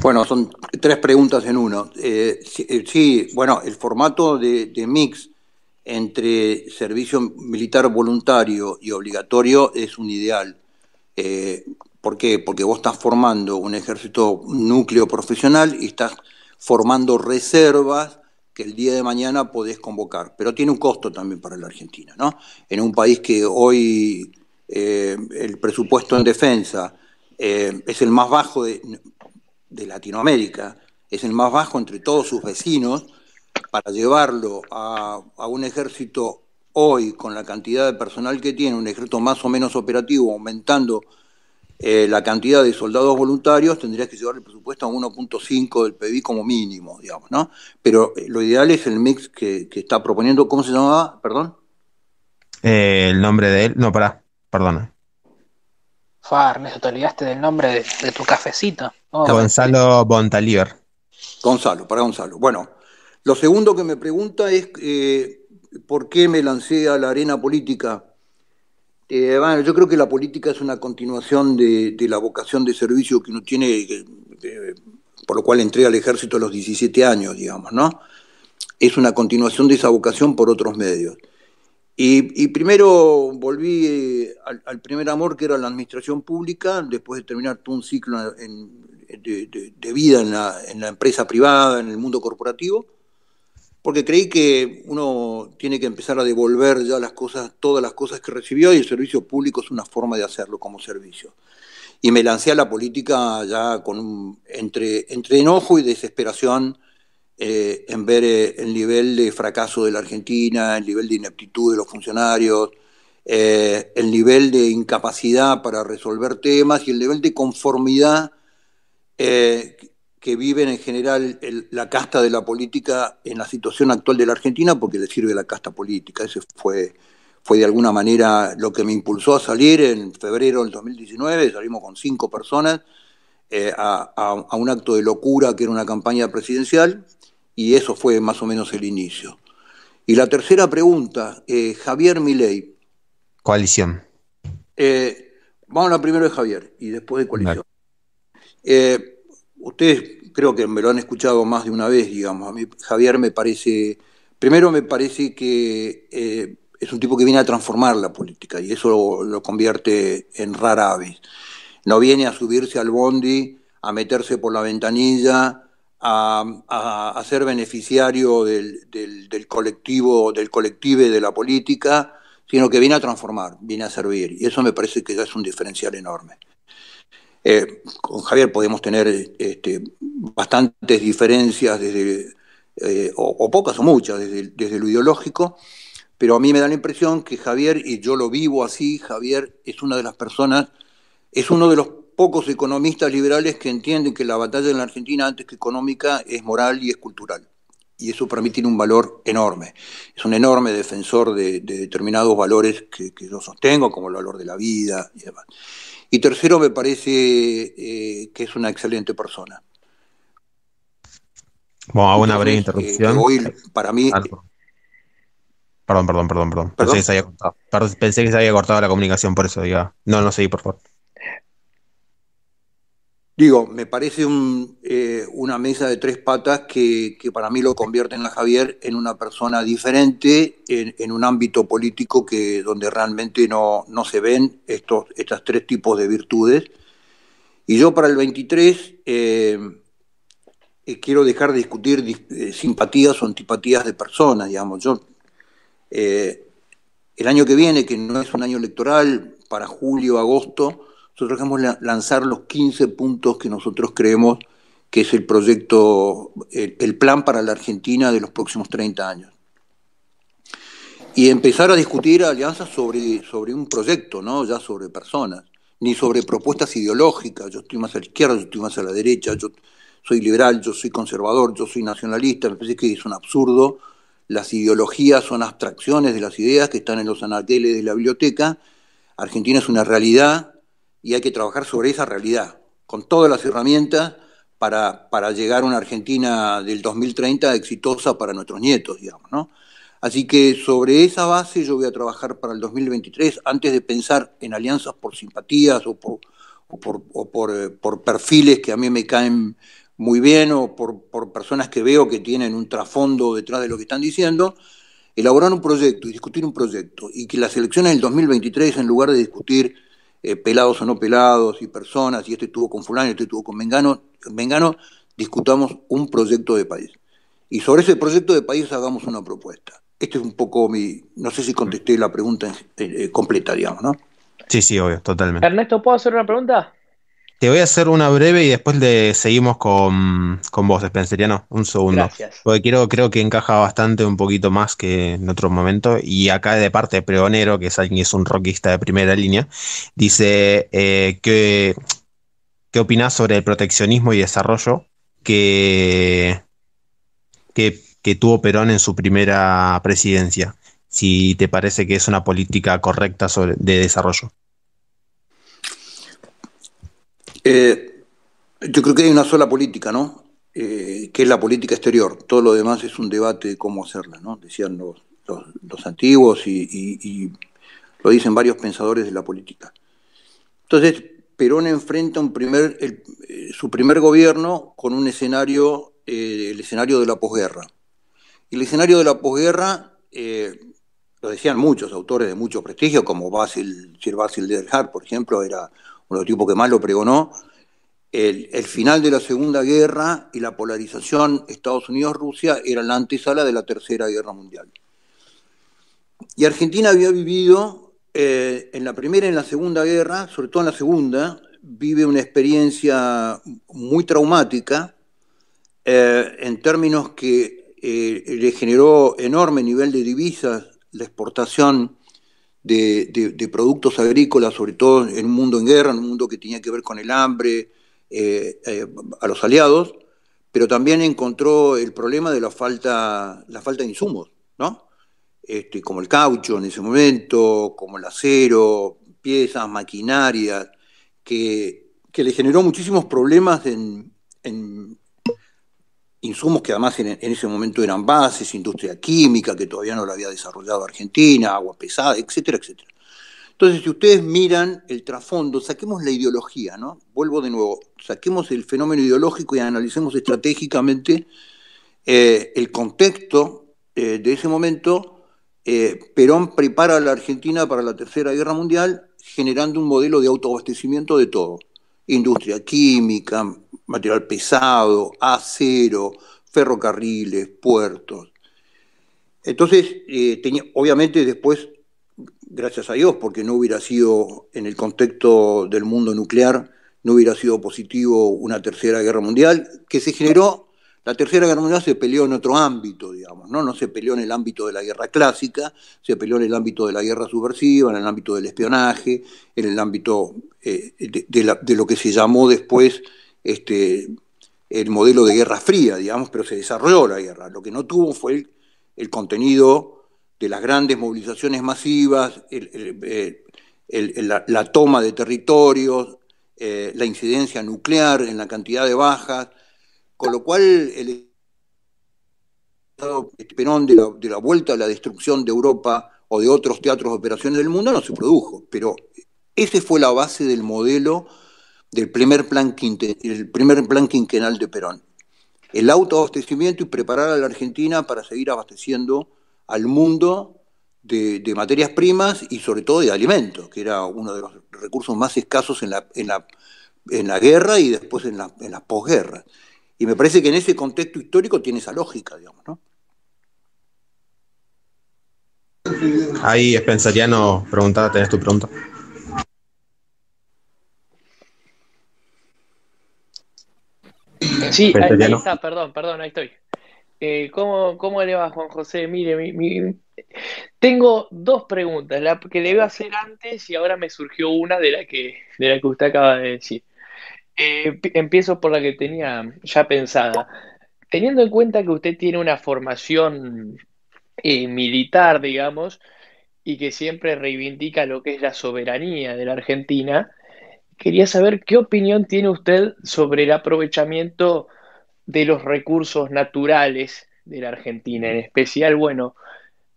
Bueno, son tres preguntas en uno. Sí, bueno, el formato de mix entre servicio militar voluntario y obligatorio es un ideal. ¿Por qué? Porque vos estás formando un ejército núcleo profesional y estás formando reservas que el día de mañana podés convocar. Pero tiene un costo también para la Argentina, ¿no? En un país que hoy el presupuesto en defensa es el más bajo de Latinoamérica, es el más bajo entre todos sus vecinos, para llevarlo a un ejército hoy, con la cantidad de personal que tiene, un ejército más o menos operativo, aumentando la cantidad de soldados voluntarios, tendrías que llevar el presupuesto a 1.5 del PBI como mínimo, digamos, ¿no? Pero lo ideal es el mix que está proponiendo. ¿Cómo se llamaba? ¿Perdón? El nombre de él, no, perdona. Ernesto, te olvidaste del nombre de tu cafecito. Gonzalo Montaliver. Gonzalo. Bueno, lo segundo que me pregunta es ¿por qué me lancé a la arena política? Bueno, yo creo que la política es una continuación de la vocación de servicio que uno tiene, por lo cual entré al ejército a los 17 años, digamos, ¿no? Es una continuación de esa vocación por otros medios. Y primero volví al primer amor, que era la administración pública, después de terminar todo un ciclo de vida en la empresa privada, en el mundo corporativo, porque creí que uno tiene que empezar a devolver ya todas las cosas que recibió, y el servicio público es una forma de hacerlo como servicio. Y me lancé a la política ya entre enojo y desesperación, en ver el nivel de fracaso de la Argentina, el nivel de ineptitud de los funcionarios, el nivel de incapacidad para resolver temas y el nivel de conformidad que viven en general la casta de la política en la situación actual de la Argentina, porque le sirve la casta política. Ese fue de alguna manera lo que me impulsó a salir en febrero del 2019. Salimos con 5 personas a un acto de locura que era una campaña presidencial, y eso fue más o menos el inicio. Y la pregunta, Javier Milei. Coalición. Vamos a hablar primero de Javier y después de coalición. Ustedes creo que me lo han escuchado más de una vez, digamos. A mí Javier me parece que es un tipo que viene a transformar la política, y eso lo convierte en rara avis. No viene a subirse al bondi, a meterse por la ventanilla, a ser beneficiario del colective de la política, sino que viene a transformar, viene a servir, y eso me parece que ya es un diferencial enorme. Con Javier podemos tener bastantes diferencias, o pocas o muchas, desde lo ideológico, pero a mí me da la impresión que Javier, y yo lo vivo así, Javier es una de las personas, es uno de los pocos economistas liberales que entienden que la batalla en la Argentina, antes que económica, es moral y es cultural. Y eso para mí tiene un valor enorme. Es un enorme defensor de determinados valores que yo sostengo, como el valor de la vida y demás. Y tercero, me parece que es una excelente persona. Bueno, hago una breve Entonces, interrupción. hoy para mí... Perdón. Pensé que se había cortado. Pensé que se había cortado la comunicación, por eso diga. No, seguí, por favor. Digo, me parece una mesa de tres patas que para mí lo convierten a Javier en una persona diferente en un ámbito político donde realmente no se ven estos tres tipos de virtudes. Y yo para el 23 quiero dejar de discutir simpatías o antipatías de personas, digamos. El año que viene, que no es un año electoral, para julio, agosto, nosotros vamos a lanzar los 15 puntos que nosotros creemos que es el proyecto, el plan para la Argentina de los próximos 30 años. Y empezar a discutir alianzas sobre un proyecto, no ya sobre personas, ni sobre propuestas ideológicas. Yo estoy más a la izquierda, yo estoy más a la derecha, yo soy liberal, yo soy conservador, yo soy nacionalista. Me parece que es un absurdo. Las ideologías son abstracciones de las ideas que están en los anaqueles de la biblioteca. Argentina es una realidad y hay que trabajar sobre esa realidad, con todas las herramientas para llegar a una Argentina del 2030 exitosa para nuestros nietos, digamos, ¿no? Así que sobre esa base yo voy a trabajar para el 2023, antes de pensar en alianzas por simpatías o por perfiles que a mí me caen muy bien o por personas que veo que tienen un trasfondo detrás de lo que están diciendo, elaborar un proyecto y discutir un proyecto, y que las elecciones del 2023, en lugar de discutir pelados o no pelados y personas, y este estuvo con fulano y este estuvo con Mengano, discutamos un proyecto de país. Y sobre ese proyecto de país hagamos una propuesta. Este es un poco no sé si contesté la pregunta completa, digamos, ¿no? Sí, obvio, totalmente. Ernesto, ¿puedo hacer una pregunta? Te voy a hacer una breve y después seguimos con vos, Spenceriano. Un segundo. Gracias. Porque creo que encaja bastante, un poquito más que en otro momento. Y acá de parte de Pregonero, que es alguien que es un rockista de primera línea, dice ¿qué opinás sobre el proteccionismo y desarrollo que tuvo Perón en su primera presidencia? Si te parece que es una política correcta de desarrollo. Yo creo que hay una sola política, ¿no? Que es la política exterior. Todo lo demás es un debate de cómo hacerla, ¿no? Decían los antiguos y lo dicen varios pensadores de la política. Entonces, Perón enfrenta su primer gobierno con un escenario, el escenario de la posguerra. Y el escenario de la posguerra, lo decían muchos autores de mucho prestigio, como Sir Basil Derhart, por ejemplo, era uno de los tipos que más lo pregonó. El final de la Segunda Guerra y la polarización Estados Unidos-Rusia era la antesala de la Tercera Guerra Mundial. Y Argentina había vivido en la Primera y en la Segunda Guerra, sobre todo en la Segunda, vive una experiencia muy traumática en términos que le generó enorme nivel de divisas la exportación de productos agrícolas, sobre todo en un mundo en guerra, en un mundo que tenía que ver con el hambre, a los aliados, pero también encontró el problema de la falta de insumos, ¿no? Como el caucho en ese momento, como el acero, piezas, maquinarias, que le generó muchísimos problemas en insumos que además en ese momento eran bases, industria química, que todavía no la había desarrollado Argentina, agua pesada, etcétera, etcétera. Entonces, si ustedes miran el trasfondo, saquemos la ideología, ¿no? Vuelvo de nuevo, saquemos el fenómeno ideológico y analicemos estratégicamente el contexto de ese momento. Perón prepara a la Argentina para la Tercera Guerra Mundial generando un modelo de autoabastecimiento de todo. Industria química, material pesado, acero, ferrocarriles, puertos. Entonces, obviamente después, gracias a Dios, porque no hubiera sido, en el contexto del mundo nuclear, no hubiera sido positivo una Tercera Guerra Mundial, que se generó. La Tercera Guerra Mundial se peleó en otro ámbito, digamos, ¿no? No se peleó en el ámbito de la guerra clásica, se peleó en el ámbito de la guerra subversiva, en el ámbito del espionaje, en el ámbito de lo que se llamó después el modelo de Guerra Fría, digamos, pero se desarrolló la guerra. Lo que no tuvo fue el contenido de las grandes movilizaciones masivas, la toma de territorios, la incidencia nuclear en la cantidad de bajas, con lo cual Perón de la vuelta a la destrucción de Europa o de otros teatros de operaciones del mundo no se produjo, pero esa fue la base del modelo del primer plan quinquenal de Perón. El autoabastecimiento y preparar a la Argentina para seguir abasteciendo al mundo de materias primas y sobre todo de alimentos, que era uno de los recursos más escasos en la guerra y después en la posguerra. Y me parece que en ese contexto histórico tiene esa lógica, digamos, ¿no? Ahí, Spenceriano, preguntaba, ¿tenés tu pregunta? Sí, ahí está, perdón, ahí estoy. ¿Cómo le va, Juan José? Mire, tengo dos preguntas, la que le iba a hacer antes y ahora me surgió una de la que usted acaba de decir. Empiezo por la que tenía ya pensada. Teniendo en cuenta que usted tiene una formación militar, digamos, y que siempre reivindica lo que es la soberanía de la Argentina, quería saber qué opinión tiene usted sobre el aprovechamiento de los recursos naturales de la Argentina, en especial, bueno,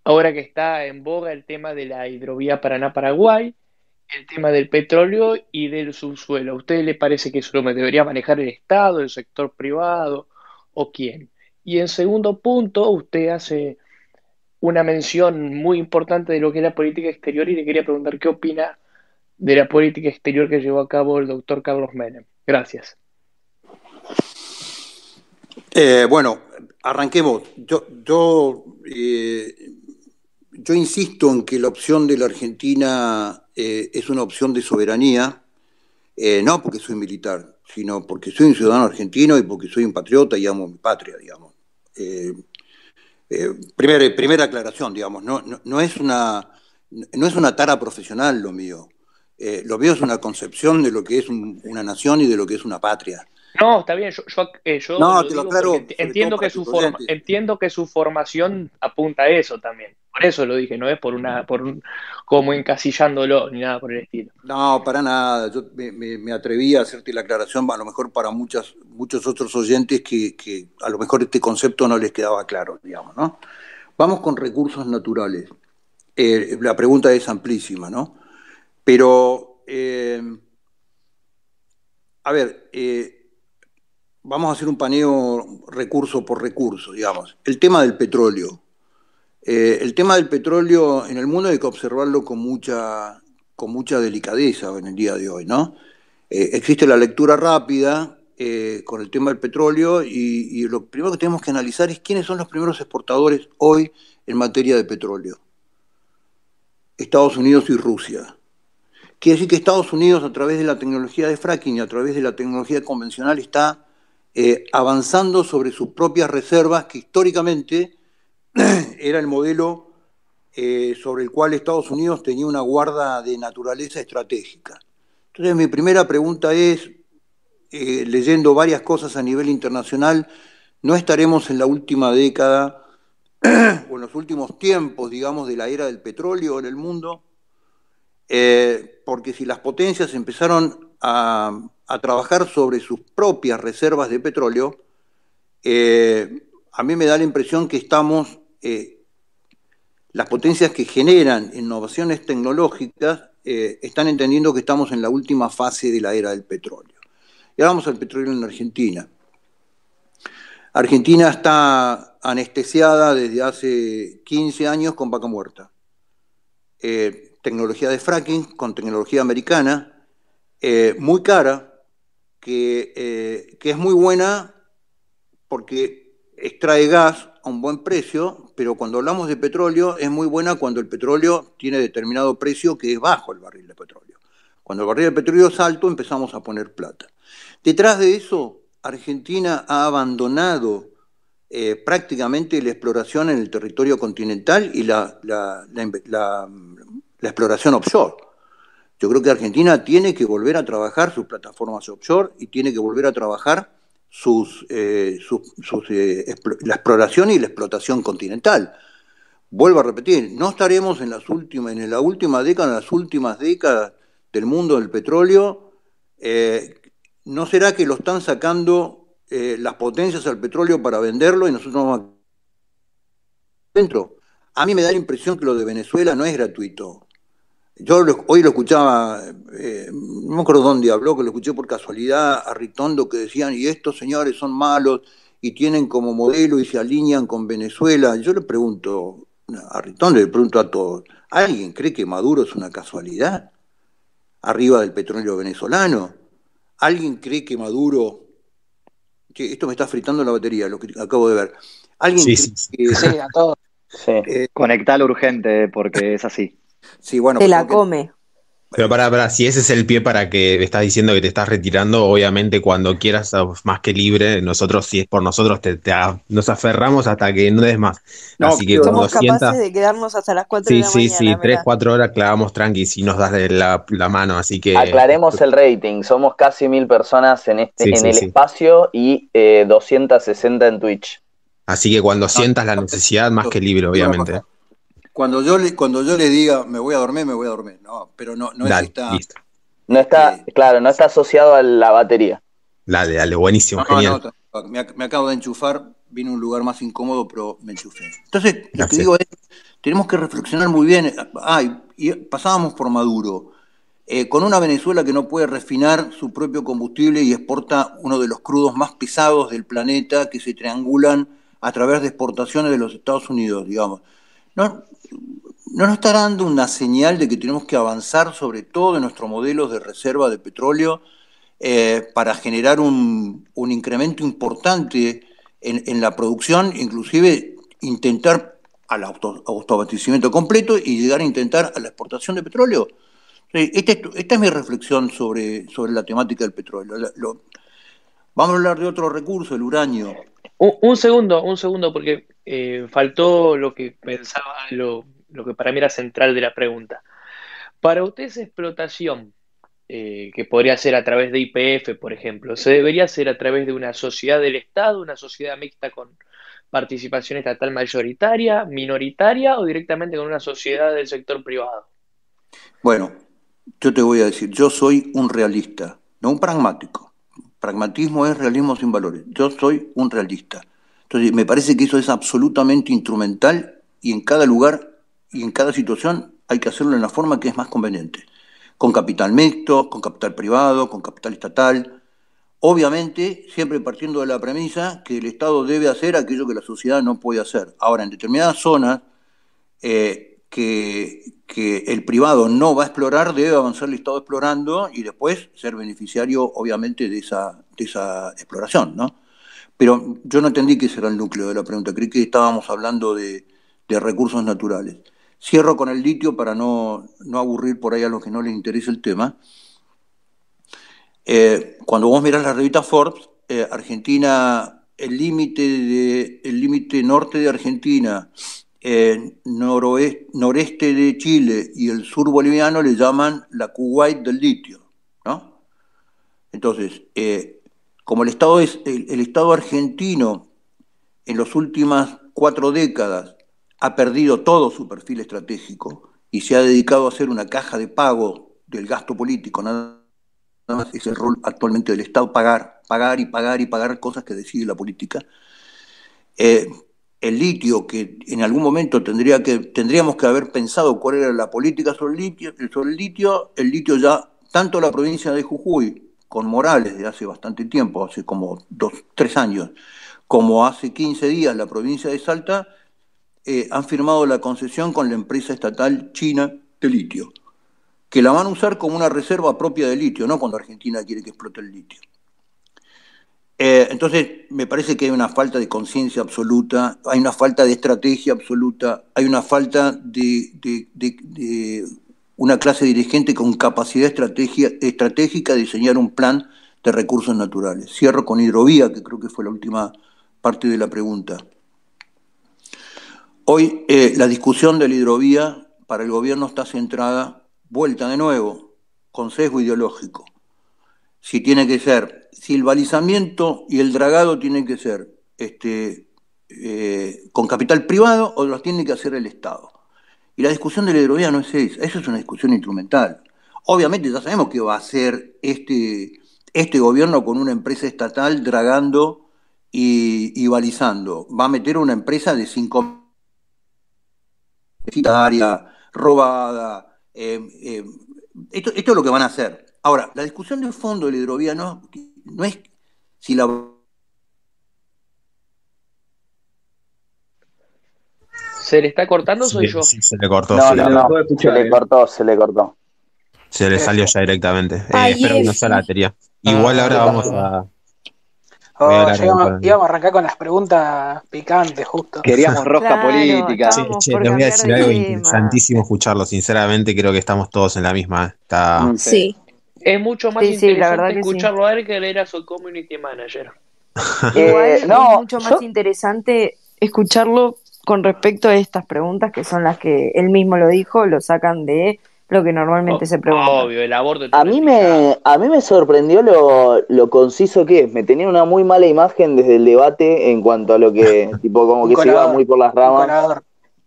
ahora que está en boga el tema de la hidrovía Paraná-Paraguay, el tema del petróleo y del subsuelo. ¿A usted le parece que eso lo debería manejar el Estado, el sector privado o quién? Y en segundo punto, usted hace una mención muy importante de lo que es la política exterior y le quería preguntar qué opina de la política exterior que llevó a cabo el doctor Carlos Menem. Gracias. Bueno, arranquemos. Yo insisto en que la opción de la Argentina es una opción de soberanía, no porque soy militar, sino porque soy un ciudadano argentino y porque soy un patriota y amo mi patria, digamos. Primera aclaración, digamos, no es una tara profesional lo mío. Lo mío es una concepción de lo que es una nación y de lo que es una patria. No, está bien, yo No, lo te lo digo aclaro, porque entiendo que entiendo que su formación apunta a eso también. Por eso lo dije, no es como encasillándolo ni nada por el estilo. No, para nada. Yo me atreví a hacerte la aclaración, a lo mejor para muchos otros oyentes que a lo mejor este concepto no les quedaba claro, digamos, ¿no? Vamos con recursos naturales. La pregunta es amplísima, ¿no? Pero, a ver, vamos a hacer un paneo recurso por recurso, digamos. El tema del petróleo. El tema del petróleo en el mundo hay que observarlo con mucha delicadeza en el día de hoy, ¿no? Existe la lectura rápida con el tema del petróleo y lo primero que tenemos que analizar es quiénes son los primeros exportadores hoy en materia de petróleo. Estados Unidos y Rusia. Quiere decir que Estados Unidos, a través de la tecnología de fracking y a través de la tecnología convencional, está avanzando sobre sus propias reservas, que históricamente era el modelo sobre el cual Estados Unidos tenía una guarda de naturaleza estratégica. Entonces, mi primera pregunta es, leyendo varias cosas a nivel internacional, ¿no estaremos en la última década o en los últimos tiempos, digamos, de la era del petróleo en el mundo? Porque si las potencias empezaron a trabajar sobre sus propias reservas de petróleo, a mí me da la impresión que estamos, las potencias que generan innovaciones tecnológicas están entendiendo que estamos en la última fase de la era del petróleo. Y ahora vamos al petróleo en Argentina. Argentina está anestesiada desde hace 15 años con vaca muerta. Tecnología de fracking con tecnología americana, muy cara, que es muy buena porque extrae gas a un buen precio, pero cuando hablamos de petróleo es muy buena cuando el petróleo tiene determinado precio que es bajo el barril de petróleo. Cuando el barril de petróleo es alto empezamos a poner plata. Detrás de eso, Argentina ha abandonado prácticamente la exploración en el territorio continental y la exploración offshore. Yo creo que Argentina tiene que volver a trabajar sus plataformas offshore y tiene que volver a trabajar la exploración y la explotación continental. Vuelvo a repetir, no estaremos en las últimas décadas del mundo del petróleo. ¿No será que lo están sacando las potencias al petróleo para venderlo y nosotros vamos dentro. A mí me da la impresión que lo de Venezuela no es gratuito. Hoy lo escuchaba, no me acuerdo dónde habló, que lo escuché por casualidad a Ritondo, que decían, y estos señores son malos y tienen como modelo y se alinean con Venezuela. Yo le pregunto a Ritondo, le pregunto a todos, ¿alguien cree que Maduro es una casualidad arriba del petróleo venezolano? ¿Alguien cree que Maduro... Che, esto me está fritando la batería, lo que acabo de ver. ¿Alguien Sí, cree sí. que... Sí, a todos. Sí, conectalo urgente porque es así. Sí, bueno, Te pues la tengo que... come. Pero si ese es el pie para que estás diciendo que te estás retirando, obviamente cuando quieras sos más que libre, nosotros, si es por nosotros, nos aferramos hasta que no des más. No, Así que creo, cuando Somos capaces sientas, de quedarnos hasta las 4 de sí, la sí, sí, mañana, tres, mirá. 4 horas clavamos tranqui si nos das la mano, así que Aclaremos el rating, somos casi 1000 personas en sí, en sí, el sí. espacio y 260 en Twitch. Así que cuando no, sientas la necesidad, más que libre, digo una obviamente. cosa. Cuando yo les diga me voy a dormir, me voy a dormir. No, pero no es Dale, listo. No está, claro, no está asociado a la batería. Dale, buenísimo, No, genial. me acabo de enchufar, vine a un lugar más incómodo, pero me enchufé. Entonces, lo que Gracias. digo es, tenemos que reflexionar muy bien. Y pasábamos por Maduro, con una Venezuela que no puede refinar su propio combustible y exporta uno de los crudos más pesados del planeta que se triangulan a través de exportaciones de los Estados Unidos, digamos. ¿No, no nos está dando una señal de que tenemos que avanzar sobre todo en nuestros modelos de reserva de petróleo para generar un incremento importante en la producción, inclusive intentar al autoabastecimiento completo y llegar a intentar a la exportación de petróleo? Esta es mi reflexión sobre la temática del petróleo. Vamos a hablar de otro recurso, el uranio. Un segundo, porque faltó lo que pensaba, lo que para mí era central de la pregunta. Para usted esa explotación, que podría ser a través de YPF, por ejemplo, ¿se debería hacer a través de una sociedad del Estado, una sociedad mixta con participación estatal mayoritaria, minoritaria o directamente con una sociedad del sector privado? Bueno, yo te voy a decir, yo soy un realista, no un pragmático. Pragmatismo es realismo sin valores. Yo soy un realista. Entonces, me parece que eso es absolutamente instrumental y en cada lugar y en cada situación hay que hacerlo en la forma que es más conveniente. Con capital mixto, con capital privado, con capital estatal. Obviamente, siempre partiendo de la premisa que el Estado debe hacer aquello que la sociedad no puede hacer. Ahora, en determinadas zonas que el privado no va a explorar, debe avanzar el Estado explorando y después ser beneficiario, obviamente, de esa exploración, ¿no? Pero yo no entendí que ese era el núcleo de la pregunta, creí que estábamos hablando de recursos naturales. Cierro con el litio para no aburrir por ahí a los que no les interesa el tema. Cuando vos mirás la revista Forbes, Argentina, el límite norte de Argentina, noreste de Chile y el sur boliviano le llaman la Kuwait del litio, ¿no? Entonces, como el Estado argentino en las últimas 4 décadas ha perdido todo su perfil estratégico y se ha dedicado a hacer una caja de pago del gasto político, nada más es el rol actualmente del Estado, pagar cosas que decide la política. El litio, que en algún momento tendríamos que haber pensado cuál era la política sobre el litio ya, tanto la provincia de Jujuy, con Morales de hace bastante tiempo, hace como 3 años, como hace 15 días la provincia de Salta, han firmado la concesión con la empresa estatal china de litio, que la van a usar como una reserva propia de litio, no cuando Argentina quiere que explote el litio. Entonces, me parece que hay una falta de conciencia absoluta, hay una falta de estrategia absoluta, hay una falta de una clase dirigente con capacidad estratégica de diseñar un plan de recursos naturales. Cierro con hidrovía, que creo que fue la última parte de la pregunta. Hoy la discusión de la hidrovía para el gobierno está centrada, vuelta de nuevo, con sesgo ideológico. Si el balizamiento y el dragado tienen que ser con capital privado o los tiene que hacer el Estado. Y la discusión de la hidrovía no es esa, eso es una discusión instrumental. Obviamente ya sabemos que va a hacer este gobierno con una empresa estatal dragando y balizando. Va a meter una empresa de 5 deficitaria, robada. Esto es lo que van a hacer. Ahora, la discusión de fondo de la hidrovía no es si la... ¿Se le está cortando o soy yo? Sí, se le cortó. No, se le cortó. se le cortó. Se le salió ya directamente. Ay, Espero que no sea la batería. Igual ahora vamos a... voy a hablar íbamos a arrancar con las preguntas picantes, justo. Queríamos rosca política. Sí, les voy a decir algo interesantísimo escucharlo. Sinceramente, creo que estamos todos en la misma. Sí. Es mucho más Sí, sí, la verdad interesante que escucharlo a él que leer a su community manager. Igual es mucho más interesante escucharlo con respecto a estas preguntas, que son las que él mismo lo dijo, lo sacan de lo que normalmente se pregunta. Obvio, el aborto. A mí me sorprendió lo conciso que es. Me tenía una muy mala imagen desde el debate en cuanto a lo que, tipo, como que se iba muy por las ramas.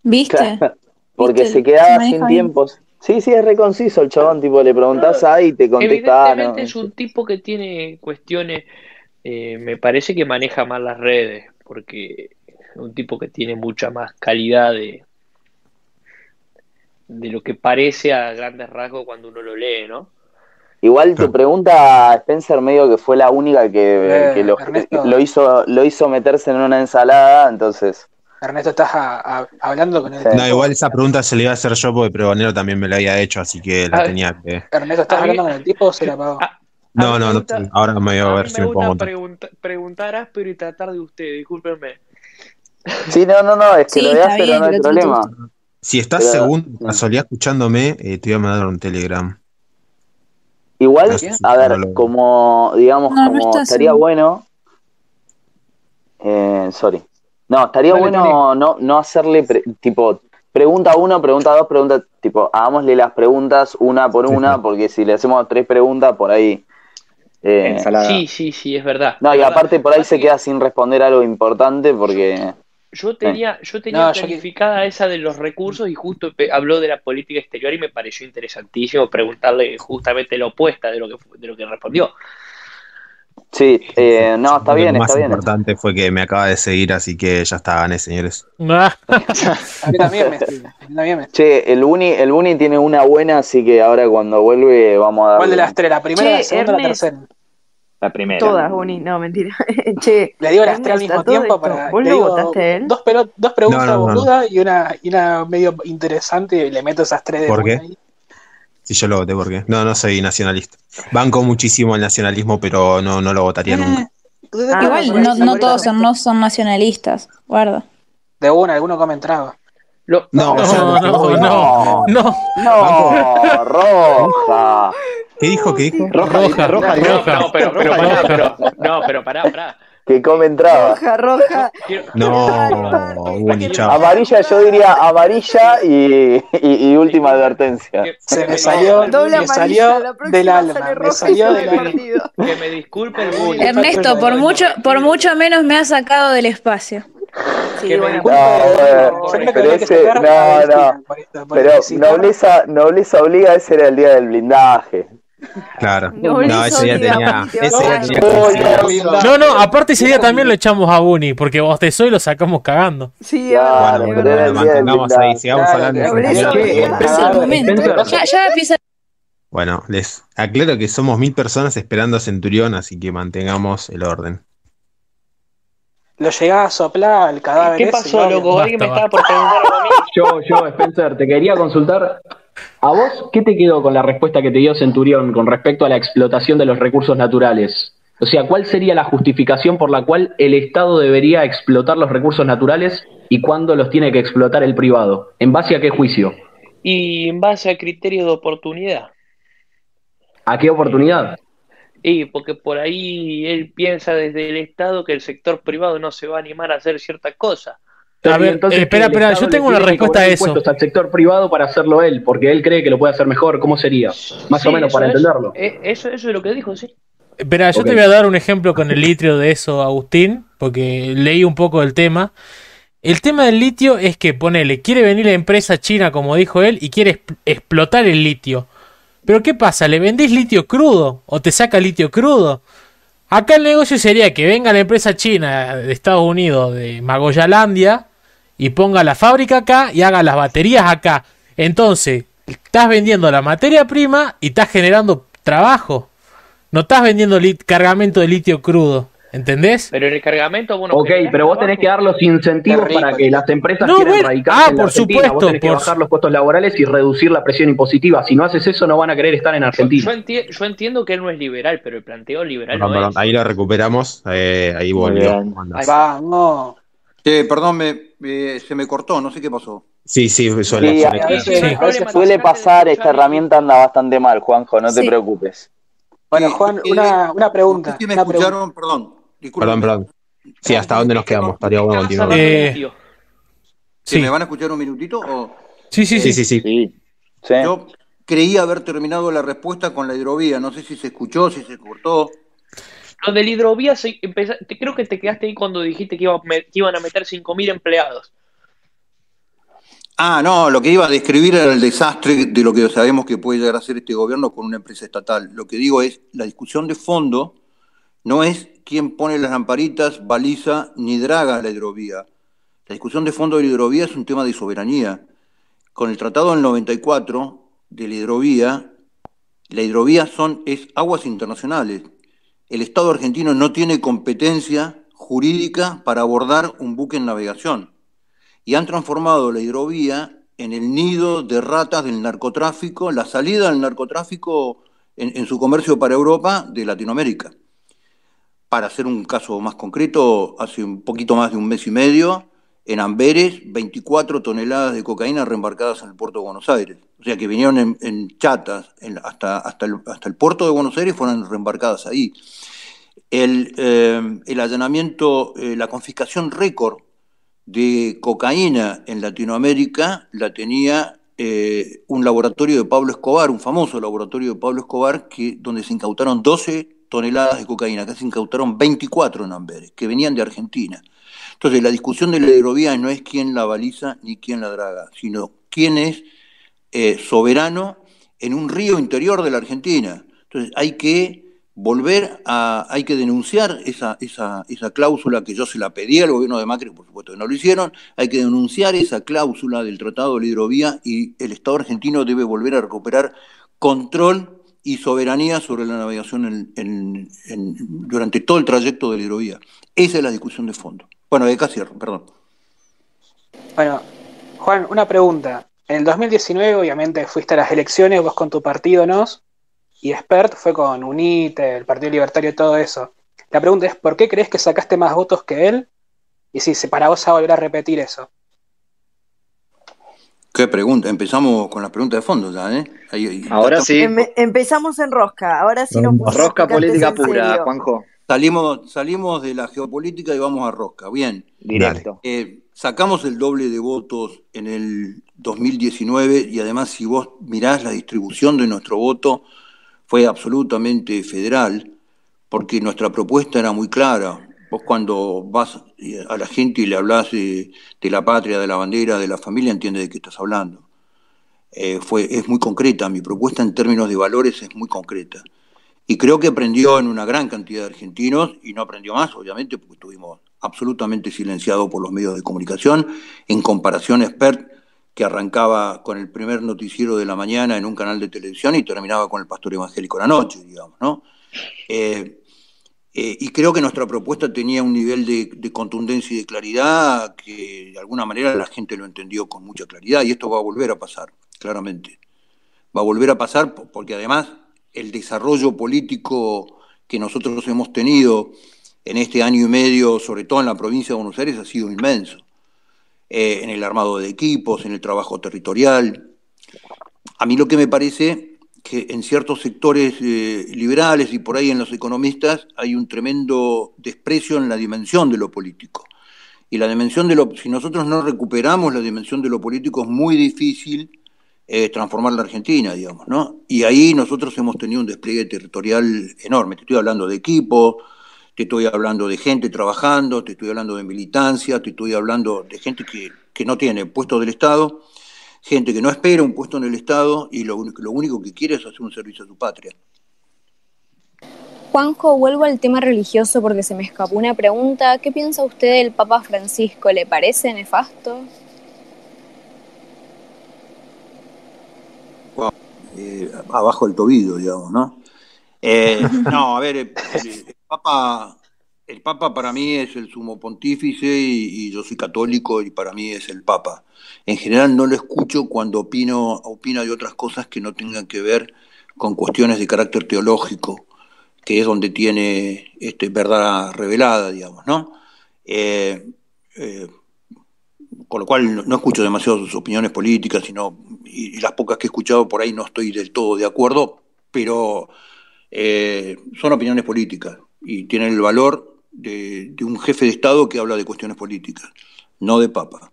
¿Viste? Claro, porque ¿Viste? se quedaba Se sin maneja bien. tiempos. Sí, es reconciso el chabón, tipo, le preguntás ahí y te contesta. Evidentemente es un tipo que tiene cuestiones, me parece que maneja mal las redes, porque es un tipo que tiene mucha más calidad de lo que parece a grandes rasgos cuando uno lo lee, ¿no? Igual tu pregunta, Spencer, medio que fue la única que Ernesto. lo hizo meterse en una ensalada, entonces... Ernesto, estás hablando con él. No, igual esa pregunta se la iba a hacer yo porque Pregonero también me la había hecho, así que la tenía que... Ernesto, ¿estás hablando con el tipo o se la apagó? No, ahora me voy a ver si me puedo gusta montar. preguntar áspero y tratar de usted, discúlpenme. Sí, no, es que Sí, lo de está áspero bien, no hay pero problema. Si estás Pero- segundo, de casualidad escuchándome, te voy a mandar un Telegram. Igual, No sé si a ver, no lo- como, digamos, No, no como está estaría seguro. bueno... sorry. No, estaría Dale, bueno no hacerle, tipo, pregunta 1, pregunta 2, pregunta, tipo, hagámosle las preguntas una por una, porque si le hacemos 3 preguntas, por ahí... Sí, es verdad. No, es y verdad. aparte por ahí se queda sin responder algo importante porque... Yo tenía planificada esa de los recursos y justo habló de la política exterior y me pareció interesantísimo preguntarle justamente la opuesta de lo que respondió. Sí, no, está bien, Lo más está bien. importante fue que me acaba de seguir, así que ya está, gané, señores. A mí también me escribe. Che, el Buni tiene una buena, así que ahora cuando vuelve vamos a darle... ¿Cuál de las tres? ¿La primera, Che, la segunda o la Ernest. tercera? La primera. Todas, Boni, no, mentira. Che, Le digo las tres al Ernest, mismo a todo tiempo esto, para. ¿vos le lo digo votaste a él? dos preguntas No. boludas y una medio interesante y le meto esas tres de ¿Por una qué? ahí. Si yo lo voté, ¿por qué? No soy nacionalista. Banco muchísimo el nacionalismo, pero no lo votaría nunca. Igual por eso, no por todos eso. no son nacionalistas, guarda. De una, alguno comentaba. No, o sea, lo que vos dices. No, roja. ¿Qué dijo? Pero pará. Que come entraba. Roja. No, Buni, chao. Amarilla, yo diría amarilla y última advertencia. Se me salió, Doble me amarilla, salió la próxima del alma. sale Me roja y salió sale del el alma. partido. Que me disculpe el bullying. Ernesto, por mucho menos me ha sacado del espacio. Sí, Que me bueno, disculpe Yo creo que Pero había que ese, sacar a Valentina por esto, por pero felicitar. nobleza obliga, ese era el día del blindaje. Claro. No, No, ese día tenía. No, aparte ese día también lo echamos a Buni, porque bostezó y lo sacamos cagando. Sí, Claro, Bueno, pero era el día del mantengamos ahí, blindaje. sigamos Claro, hablando de claro, ese eso campeonato. Es el momento. Ya empieza. Bueno, les aclaro que somos 1000 personas esperando a Centurión, así que mantengamos el orden. Lo llegaba a soplar al cadáver. ¿Qué ese, pasó, ¿no? loco? ¿Alguien me Basta, estaba por preguntar algo a mí? Yo, Spencer, te quería consultar. ¿A vos qué te quedó con la respuesta que te dio Centurión con respecto a la explotación de los recursos naturales? O sea, ¿cuál sería la justificación por la cual el Estado debería explotar los recursos naturales y cuándo los tiene que explotar el privado? ¿En base a qué juicio? Y en base a criterios de oportunidad. ¿A qué oportunidad? Y porque por ahí él piensa desde el Estado que el sector privado no se va a animar a hacer cierta cosa. A ver, Entonces, espera, ¿que el Estado yo tengo le una tiene que respuesta cobrar a eso. impuestos al sector privado para hacerlo él, porque él cree que lo puede hacer mejor? ¿Cómo sería? Más Sí, o menos eso para es. entenderlo. Eso es lo que dijo, sí. Espera, yo Ok. te voy a dar un ejemplo con el litio de eso, Agustín, porque leí un poco del tema. El tema del litio es que, ponele, quiere venir la empresa china, como dijo él, y quiere explotar el litio. Pero ¿qué pasa? ¿Le vendés litio crudo? ¿O te saca litio crudo? Acá el negocio sería que venga la empresa china de Estados Unidos, de Magoyalandia, y ponga la fábrica acá y haga las baterías acá. Entonces, estás vendiendo la materia prima y estás generando trabajo. No estás vendiendo cargamento de litio crudo. ¿Entendés? Pero en el cargamento, bueno. Ok, pero vos tenés que dar los incentivos para que las empresas quieran radicarse en la Argentina. Supuesto, vos tenés que bajar los costos laborales y reducir la presión impositiva. Si no haces eso, no van a querer estar en Argentina. Yo entiendo que él no es liberal, pero el planteo liberal Perdón, es. ahí lo recuperamos. Ahí volvió. Ahí va, no. Perdón, se me cortó, no sé qué pasó. Sí, a veces suele pasar, esta herramienta anda bastante mal, Juanjo, no te preocupes. Bueno, Juan, una pregunta. ¿Me escucharon? Perdón. Perdón. Sí, ¿hasta dónde nos quedamos? Estaría bueno continuar. ¿Sí? ¿Me van a escuchar un minutito? O... Sí. Yo creía haber terminado la respuesta con la hidrovía. No sé si se escuchó, si se cortó. Lo de la hidrovía, creo que te quedaste ahí cuando dijiste que iban a meter 5.000 empleados. No, lo que iba a describir era el desastre de lo que sabemos que puede llegar a hacer este gobierno con una empresa estatal. Lo que digo es, la discusión de fondo no es quién pone las lamparitas, baliza ni draga la hidrovía. La discusión de fondo de la hidrovía es un tema de soberanía. Con el Tratado del 94 de la hidrovía es aguas internacionales. El Estado argentino no tiene competencia jurídica para abordar un buque en navegación. Y han transformado la hidrovía en el nido de ratas del narcotráfico, la salida del narcotráfico en su comercio para Europa de Latinoamérica. Para hacer un caso más concreto, hace un poquito más de un mes y medio, en Amberes, 24 toneladas de cocaína reembarcadas en el puerto de Buenos Aires. O sea que vinieron en chatas hasta el puerto de Buenos Aires, fueron reembarcadas ahí. El allanamiento, la confiscación récord de cocaína en Latinoamérica la tenía un laboratorio de Pablo Escobar, un famoso laboratorio de Pablo Escobar, donde se incautaron 12 toneladas de cocaína, acá se incautaron 24 en Amberes, que venían de Argentina. Entonces, la discusión de la hidrovía no es quién la baliza ni quién la draga, sino quién es soberano en un río interior de la Argentina. Entonces, hay que denunciar esa cláusula que yo se la pedí al gobierno de Macri, por supuesto que no lo hicieron, hay que denunciar esa cláusula del Tratado de la Hidrovía y el Estado argentino debe volver a recuperar control y soberanía sobre la navegación durante todo el trayecto de la hidrovía. Esa es la discusión de fondo. Bueno, de acá cierro, perdón. Bueno, Juan, una pregunta. En el 2019, obviamente, fuiste a las elecciones, vos con tu partido, ¿no? Y Espert fue con UNITE, el Partido Libertario y todo eso. La pregunta es, ¿por qué crees que sacaste más votos que él? Y si para vos va a volver a repetir eso. ¿Qué pregunta? Empezamos con las preguntas de fondo ya, ¿eh? Ahora sí. Empezamos en rosca, ahora sí nos pusimos rosca política pura, Juanjo. Salimos de la geopolítica y vamos a rosca, bien. Directo. Sacamos el doble de votos en el 2019 y además si vos mirás la distribución de nuestro voto fue absolutamente federal porque nuestra propuesta era muy clara. Vos cuando vas a la gente y le hablás de la patria, de la bandera, de la familia, entiendes de qué estás hablando. Es muy concreta, mi propuesta en términos de valores es muy concreta. Y creo que aprendió en una gran cantidad de argentinos, y no aprendió más, obviamente, porque estuvimos absolutamente silenciados por los medios de comunicación, en comparación a Espert, que arrancaba con el primer noticiero de la mañana en un canal de televisión y terminaba con el pastor evangélico la noche, digamos, ¿no? Y creo que nuestra propuesta tenía un nivel de contundencia y de claridad que de alguna manera la gente lo entendió con mucha claridad, y esto va a volver a pasar, claramente. Va a volver a pasar porque además el desarrollo político que nosotros hemos tenido en este año y medio, sobre todo en la provincia de Buenos Aires, ha sido inmenso. En el armado de equipos, en el trabajo territorial. A mí lo que me parece que en ciertos sectores liberales y por ahí en los economistas hay un tremendo desprecio en la dimensión de lo político. Y la dimensión si nosotros no recuperamos la dimensión de lo político, es muy difícil transformar la Argentina, digamos, ¿no? Y ahí nosotros hemos tenido un despliegue territorial enorme. Te estoy hablando de equipos, te estoy hablando de gente trabajando, te estoy hablando de militancia, te estoy hablando de gente que no tiene puesto del Estado, gente que no espera un puesto en el Estado y lo único que quiere es hacer un servicio a su patria. Juanjo, vuelvo al tema religioso porque se me escapó una pregunta. ¿Qué piensa usted del Papa Francisco? ¿Le parece nefasto? Wow. Abajo del tobillo, digamos, ¿no? No, a ver, el Papa para mí es el sumo pontífice y yo soy católico y para mí es el Papa. En general no lo escucho cuando opina de otras cosas que no tengan que ver con cuestiones de carácter teológico, que es donde tiene verdad revelada, digamos, ¿no? Con lo cual no escucho demasiado sus opiniones políticas, y las pocas que he escuchado por ahí no estoy del todo de acuerdo, pero son opiniones políticas y tienen el valor de un jefe de Estado que habla de cuestiones políticas, no de Papa.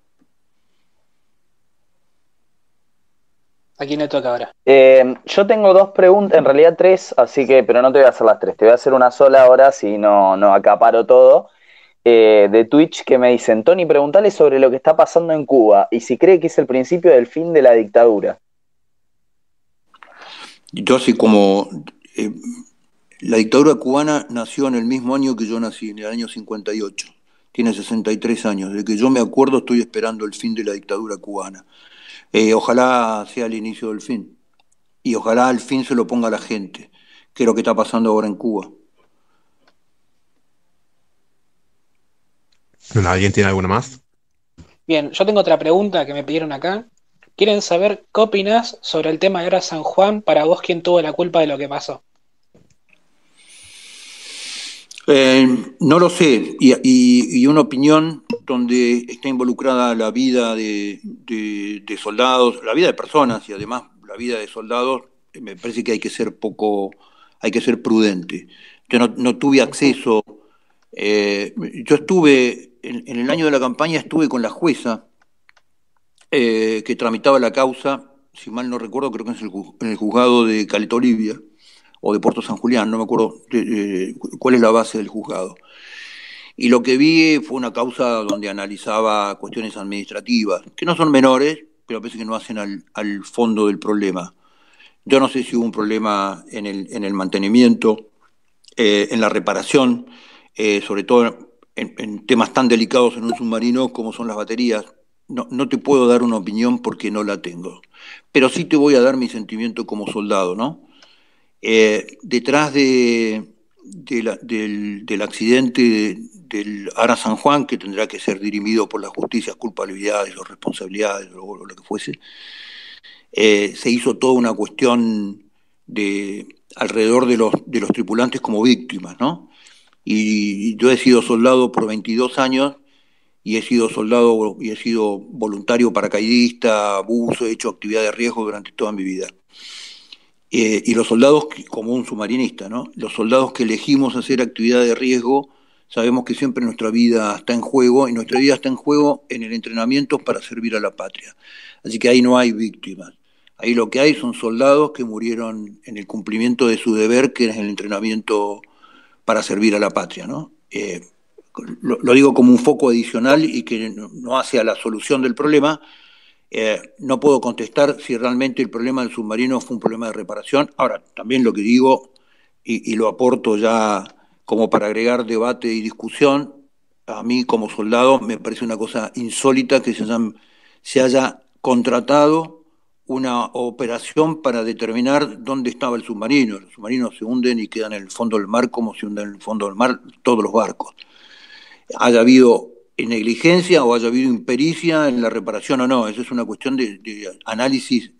¿A quién le toca ahora? Yo tengo 2 preguntas, en realidad 3, así que, pero no te voy a hacer las 3, te voy a hacer una sola ahora, si no acaparo todo. De Twitch que me dicen: Tony, preguntale sobre lo que está pasando en Cuba y si cree que es el principio del fin de la dictadura. Yo así como la dictadura cubana nació en el mismo año que yo nací, en el año 58. Tiene 63 años. Desde que yo me acuerdo estoy esperando el fin de la dictadura cubana. Ojalá sea el inicio del fin. Y ojalá al fin se lo ponga a la gente, que es lo que está pasando ahora en Cuba. ¿Alguien tiene alguna más? Bien, yo tengo otra pregunta que me pidieron acá. Quieren saber qué opinás sobre el tema de Ara San Juan, para vos, quién tuvo la culpa de lo que pasó. No lo sé, y una opinión donde está involucrada la vida de soldados, la vida de personas y además la vida de soldados, me parece que hay que ser prudente. Yo no tuve acceso, yo estuve, en el año de la campaña estuve con la jueza que tramitaba la causa, si mal no recuerdo, creo que es en el juzgado de Caleta Olivia, o de Puerto San Julián, no me acuerdo cuál es la base del juzgado. Y lo que vi fue una causa donde analizaba cuestiones administrativas, que no son menores, pero a veces que no hacen al fondo del problema. Yo no sé si hubo un problema en el mantenimiento, en la reparación, sobre todo en temas tan delicados en un submarino como son las baterías. No te puedo dar una opinión porque no la tengo, pero sí te voy a dar mi sentimiento como soldado, ¿no? Detrás del accidente del Ara San Juan, que tendrá que ser dirimido por la justicia, culpabilidades o responsabilidades o lo que fuese, se hizo toda una cuestión alrededor de los tripulantes como víctimas, ¿no? Y yo he sido soldado por 22 años y he sido soldado y he sido voluntario paracaidista, buzo, he hecho actividad de riesgo durante toda mi vida. Y los soldados, como un submarinista, ¿no? Los soldados que elegimos hacer actividad de riesgo, sabemos que siempre nuestra vida está en juego, y nuestra vida está en juego en el entrenamiento para servir a la patria. Así que ahí no hay víctimas. Ahí lo que hay son soldados que murieron en el cumplimiento de su deber, que es el entrenamiento para servir a la patria, ¿no? Lo digo como un foco adicional y que no hace a la solución del problema. No puedo contestar si realmente el problema del submarino fue un problema de reparación. Ahora, también lo que digo, y lo aporto ya como para agregar debate y discusión, a mí como soldado me parece una cosa insólita que se haya contratado una operación para determinar dónde estaba el submarino. Los submarinos se hunden y quedan en el fondo del mar como se hunden en el fondo del mar todos los barcos. Haya habido negligencia o haya habido impericia en la reparación o no, eso es una cuestión de análisis,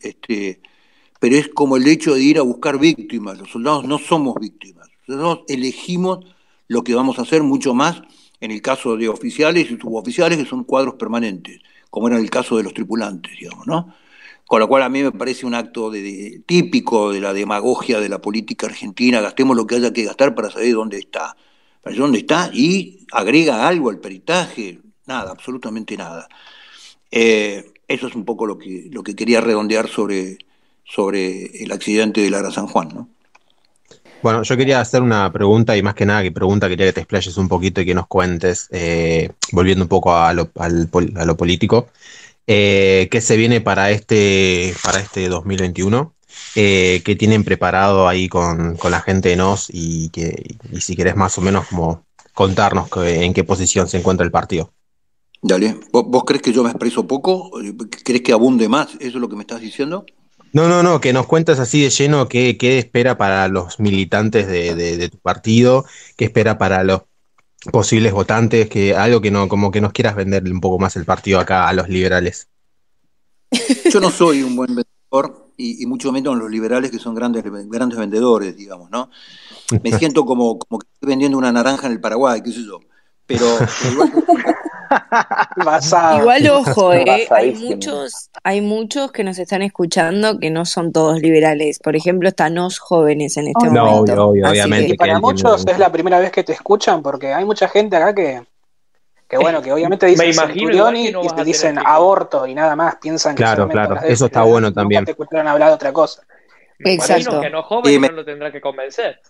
pero es como el hecho de ir a buscar víctimas. Los soldados no somos víctimas, nosotros elegimos lo que vamos a hacer, mucho más en el caso de oficiales y suboficiales, que son cuadros permanentes, como era el caso de los tripulantes, digamos, ¿no? Con lo cual a mí me parece un acto típico de la demagogia de la política argentina: gastemos lo que haya que gastar para saber dónde está. Para saber dónde está, y agrega algo al peritaje, nada, absolutamente nada. Eso es un poco lo que quería redondear sobre el accidente del Ara San Juan, ¿no? Bueno, yo quería hacer una pregunta, y más que nada quería que te explayes un poquito y que nos cuentes, volviendo un poco a lo político, ¿qué se viene para este 2021? que tienen preparado ahí con la gente de NOS y si querés más o menos como contarnos en qué posición se encuentra el partido. Dale, ¿Vos crees que yo me expreso poco? ¿Crees que abunde más? ¿Eso es lo que me estás diciendo? No, que nos cuentas así de lleno qué espera para los militantes de tu partido, qué espera para los posibles votantes, que algo que no, como que nos quieras venderle un poco más el partido acá a los liberales. Yo no soy un buen vendedor y mucho menos los liberales que son grandes vendedores, digamos, ¿no? Me siento como que estoy vendiendo una naranja en el Paraguay, qué sé yo. Pero igual... Igual, ojo, hay muchos que nos están escuchando que no son todos liberales. Por ejemplo, están los jóvenes en este momento. Obviamente. Y para muchos es la primera vez que te escuchan, porque hay mucha gente acá que obviamente dicen Centurión y te dicen aborto y nada más, piensan que claro, eso está bueno también. Te escucharon hablar de otra cosa. Exacto. Que no joven no lo tendrá que convencer.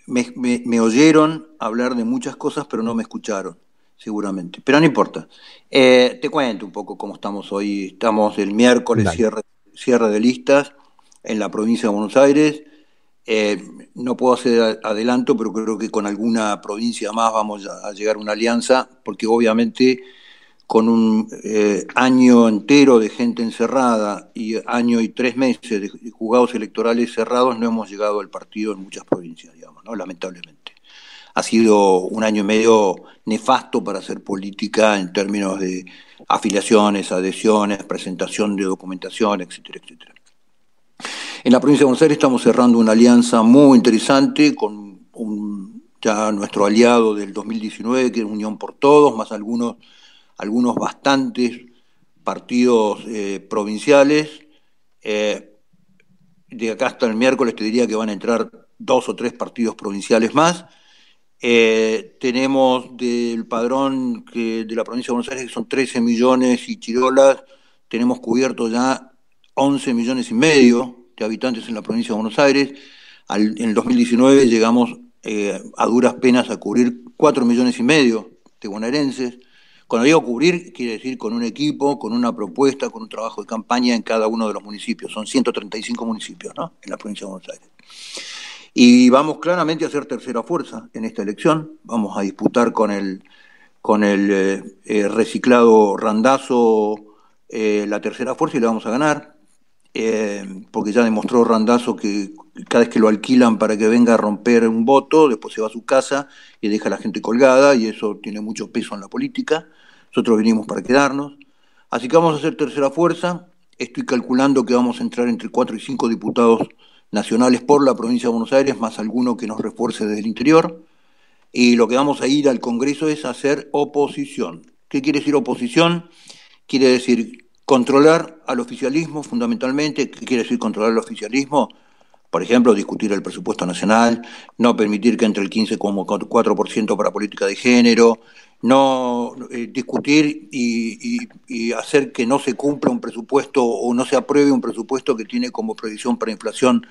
Me oyeron hablar de muchas cosas, pero no me escucharon, seguramente. Pero no importa. Te cuento un poco cómo estamos hoy. Estamos el miércoles, cierre de listas en la provincia de Buenos Aires. No puedo hacer adelanto, pero creo que con alguna provincia más vamos a llegar a una alianza, porque obviamente con un año entero de gente encerrada y año y 3 meses de juzgados electorales cerrados, no hemos llegado al partido en muchas provincias, digamos, ¿no? Lamentablemente. Ha sido un año y medio nefasto para hacer política en términos de afiliaciones, adhesiones, presentación de documentación, etcétera, etcétera. En la provincia de Buenos Aires estamos cerrando una alianza muy interesante con ya nuestro aliado del 2019, que es Unión por Todos, más algunos bastantes partidos provinciales. De acá hasta el miércoles te diría que van a entrar 2 o 3 partidos provinciales más. Tenemos del padrón de la provincia de Buenos Aires, que son 13 millones y chirolas, tenemos cubierto ya 11 millones y medio de habitantes en la provincia de Buenos Aires. En el 2019 llegamos a duras penas a cubrir 4 millones y medio de bonaerenses. Cuando digo cubrir, quiere decir con un equipo, con una propuesta, con un trabajo de campaña en cada uno de los municipios. Son 135 municipios, ¿no?, en la provincia de Buenos Aires. Y vamos claramente a ser tercera fuerza en esta elección. Vamos a disputar con el reciclado Randazzo la tercera fuerza y le vamos a ganar. Porque ya demostró Randazzo que cada vez que lo alquilan para que venga a romper un voto, después se va a su casa y deja a la gente colgada, y eso tiene mucho peso en la política. Nosotros vinimos para quedarnos. Así que vamos a ser tercera fuerza. Estoy calculando que vamos a entrar entre 4 y 5 diputados nacionales por la provincia de Buenos Aires, más alguno que nos refuerce desde el interior. Y lo que vamos a ir al Congreso es hacer oposición. ¿Qué quiere decir oposición? Quiere decir controlar al oficialismo, fundamentalmente. ¿Qué quiere decir controlar al oficialismo? Por ejemplo, discutir el presupuesto nacional, no permitir que entre el 15,4% para política de género, no discutir y hacer que no se cumpla un presupuesto o no se apruebe un presupuesto que tiene como previsión para inflación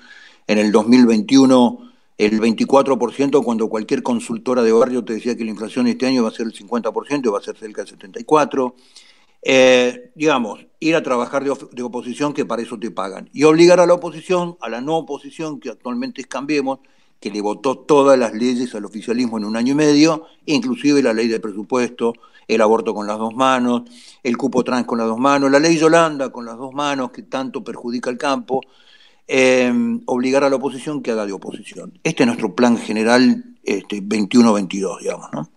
en el 2021 el 24%, cuando cualquier consultora de barrio te decía que la inflación este año va a ser el 50% y va a ser cerca del 74%. Digamos, ir a trabajar de oposición, que para eso te pagan, y obligar a la oposición, a la no oposición, que actualmente es Cambiemos, que le votó todas las leyes al oficialismo en un año y medio, inclusive la ley de presupuesto, el aborto con las 2 manos, el cupo trans con las 2 manos, la ley Yolanda con las 2 manos, que tanto perjudica al campo. Obligar a la oposición que haga de oposición. Este es nuestro plan general 21-22, digamos, ¿no?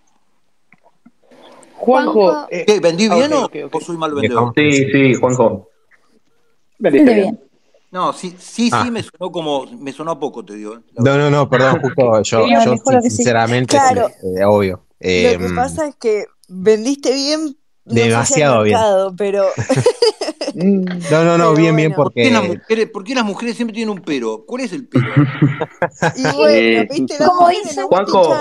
Juanjo, ¿vendí bien o soy mal vendedor? Sí, Juanjo. Vendiste bien. No, sí, me sonó a poco, te digo. No, perdón, justo yo sinceramente, claro, sí, obvio. Lo que pasa es que vendiste bien, demasiado bien, pero... No, bien, bien, porque... ¿Por qué las mujeres siempre tienen un pero? ¿Cuál es el pero? Y bueno, viste, Juanjo,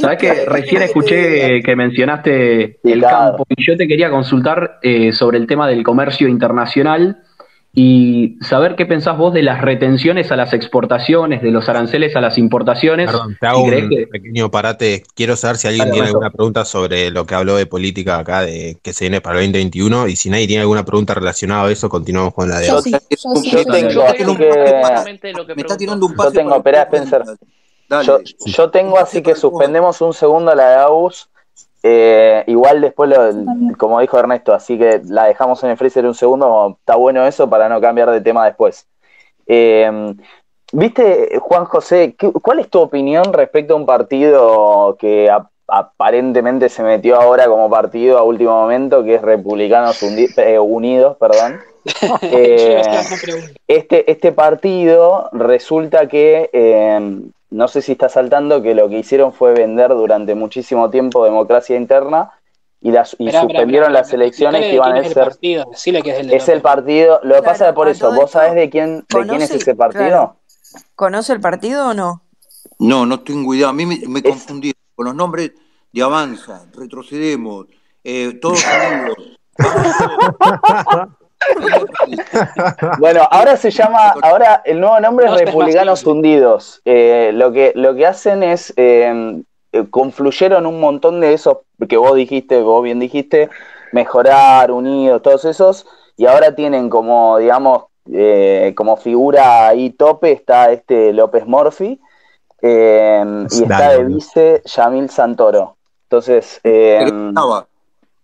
¿sabes que recién escuché que mencionaste el campo? Y yo te quería consultar sobre el tema del comercio internacional y saber qué pensás vos de las retenciones a las exportaciones, de los aranceles a las importaciones. Perdón, te hago Si creés un que... pequeño parate. Quiero saber si alguien Dale, tiene Ernesto. alguna pregunta sobre lo que habló de política acá, de que se viene para el 2021. Y si nadie tiene alguna pregunta relacionada a eso, continuamos con la de Yo AUS. sí, yo sí, Yo yo sí. tengo, Yo así quería que opinar justamente lo que Me está preguntó. tirando un yo pase tengo, para el esperá, pobre Spencer. Díaz. Yo, Dale, yo tengo, un así pase que para el pobre. suspendemos un segundo la de AUS. Igual después, Yo también. como dijo Ernesto, así que la dejamos en el freezer un segundo. Está bueno eso para no cambiar de tema después. Eh, ¿Viste, Juan José, cuál es tu opinión respecto a un partido que aparentemente se metió ahora como partido a último momento, que es Republicanos Unidos, perdón? Este partido resulta que, no sé si está saltando, que lo que hicieron fue vender durante muchísimo tiempo democracia interna y suspendieron las elecciones que iban a ser... Decile que es el de Es el López. partido, lo que Claro, pasa es por a eso, todo ¿vos sabés esto, de quién es ese claro, partido? ¿conoce el partido o no? No, no tengo idea. A mí me Es, confundí con los nombres de Avanza, Retrocedemos, Todos Unidos, Vamos Todos. Ahí me perdí. bueno, ahora el nuevo nombre es No seas Republicanos vacío. Unidos. Lo que hacen es, confluyeron un montón de esos que vos bien dijiste, mejorar, unidos, todos esos, y ahora tienen como, digamos, como figura ahí tope, está López Murphy, y está Dale, de boludo. vice Yamil Santoro. Entonces, Estaba.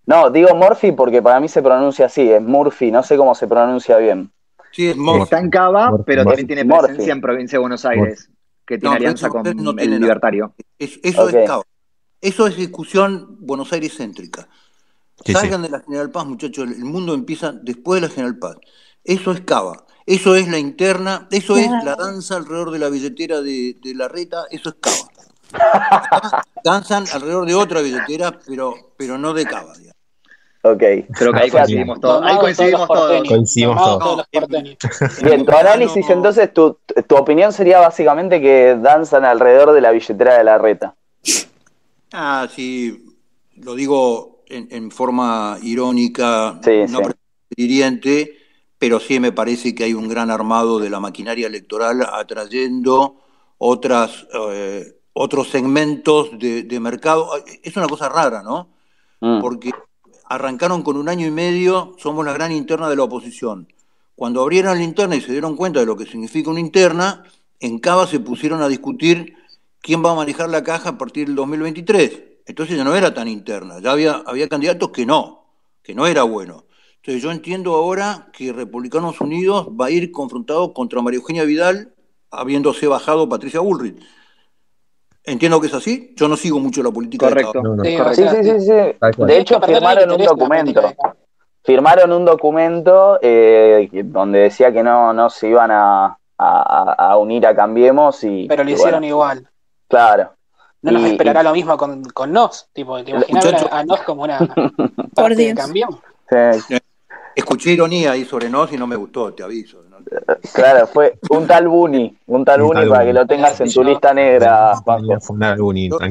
no, digo Murphy porque para mí se pronuncia así, es Murphy, no sé cómo se pronuncia bien. Sí, es Murphy. Está en Cava, Murphy, pero Murphy. también tiene Murphy. presencia en Provincia de Buenos Aires, que tiene No, alianza Provincia de Buenos Aires no con tiene el nada. Libertario. Eso Ok. es caos. Eso es discusión Buenos Aires céntrica. Sí, sí. Salgan de la General Paz, muchachos, el mundo empieza después de la General Paz. Eso es cava, eso es la interna, eso es la danza alrededor de la billetera de Larreta, eso es cava. Acá danzan alrededor de otra billetera, pero no de cava, digamos. Ok. Creo que ahí O sea, coincidimos todos. Ahí coincidimos todos. Coincidimos Tomados todos. todos los porteños. bien, tu análisis entonces, tu opinión sería básicamente que danzan alrededor de la billetera de Larreta. Sí, lo digo en forma irónica, Sí, no sí. hiriente, pero sí me parece que hay un gran armado de la maquinaria electoral atrayendo otros segmentos de mercado. Es una cosa rara, ¿no? Porque arrancaron con 1 año y medio, somos la gran interna de la oposición. Cuando abrieron la interna y se dieron cuenta de lo que significa una interna, en Cava se pusieron a discutir quién va a manejar la caja a partir del 2023. Entonces ya no era tan interna, ya había candidatos que no era bueno. Entonces yo entiendo ahora que Republicanos Unidos va a ir confrontado contra María Eugenia Vidal, habiéndose bajado Patricia Bullrich. Entiendo que es así. Yo no sigo mucho la política Correcto. de Estado. Sí, Correcto. o sea, Sí. Tal cual. De hecho, firmaron un documento. Firmaron un documento donde decía que no se iban a unir a Cambiemos y... Pero lo hicieron igual. Claro. No nos esperará lo mismo con NOS. Tipo, ¿te imaginas Muchacho. a NOS como una Por parte de Dios. Cambiemos? Escuché ironía ahí sobre nos y no me gustó, te aviso. ¿no? Claro, fue un tal Buni para que lo tengas en tu lista negra, Juanjo.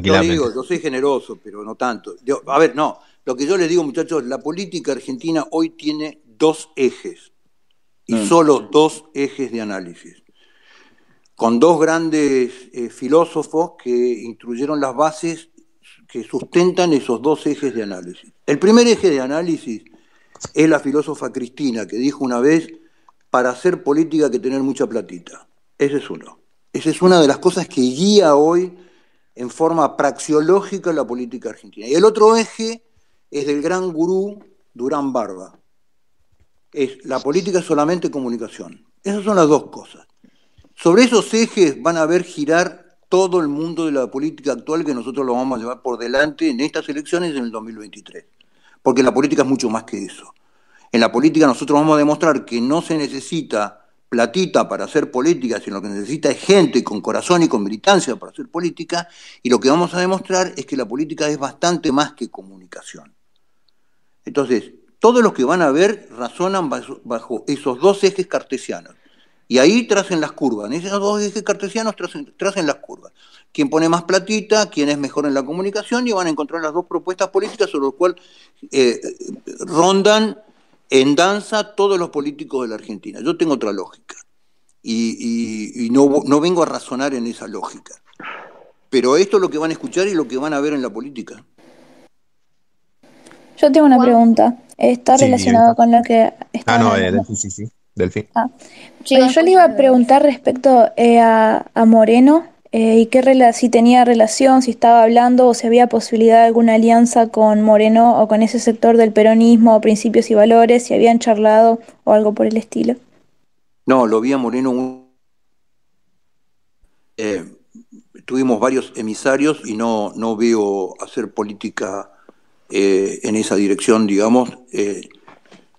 Yo digo, yo soy generoso, pero no tanto. A ver, no. Lo que yo les digo, muchachos, la política argentina hoy tiene 2 ejes. Y solo 2 ejes de análisis. Con 2 grandes filósofos que instruyeron las bases que sustentan esos 2 ejes de análisis. El primer eje de análisis es la filósofa Cristina, que dijo una vez, para hacer política hay que tener mucha platita. Ese es uno. Esa es una de las cosas que guía hoy en forma praxeológica la política argentina. Y el otro eje es del gran gurú Durán Barba. La política es solamente comunicación. Esas son las 2 cosas. Sobre esos ejes van a ver girar todo el mundo de la política actual que nosotros lo vamos a llevar por delante en estas elecciones en el 2023. Porque la política es mucho más que eso. En la política nosotros vamos a demostrar que no se necesita platita para hacer política, sino que necesita es gente con corazón y con militancia para hacer política, y lo que vamos a demostrar es que la política es bastante más que comunicación. Entonces, todos los que van a ver razonan bajo esos 2 ejes cartesianos. Y ahí tracen las curvas. En esos 2 ejes cartesianos tracen las curvas. Quién pone más platita, quién es mejor en la comunicación, y van a encontrar las 2 propuestas políticas sobre las cuales rondan en danza todos los políticos de la Argentina. Yo tengo otra lógica y no vengo a razonar en esa lógica. Pero esto es lo que van a escuchar y lo que van a ver en la política. Yo tengo una pregunta. Está relacionado con lo que está Delphi, sí. Delphi. Yo le iba a preguntar respecto a Moreno y si tenía relación, si estaba hablando o si había posibilidad de alguna alianza con Moreno o con ese sector del peronismo, principios y valores, si habían charlado o algo por el estilo. No, lo vi a Moreno. Tuvimos varios emisarios y no veo hacer política en esa dirección, digamos,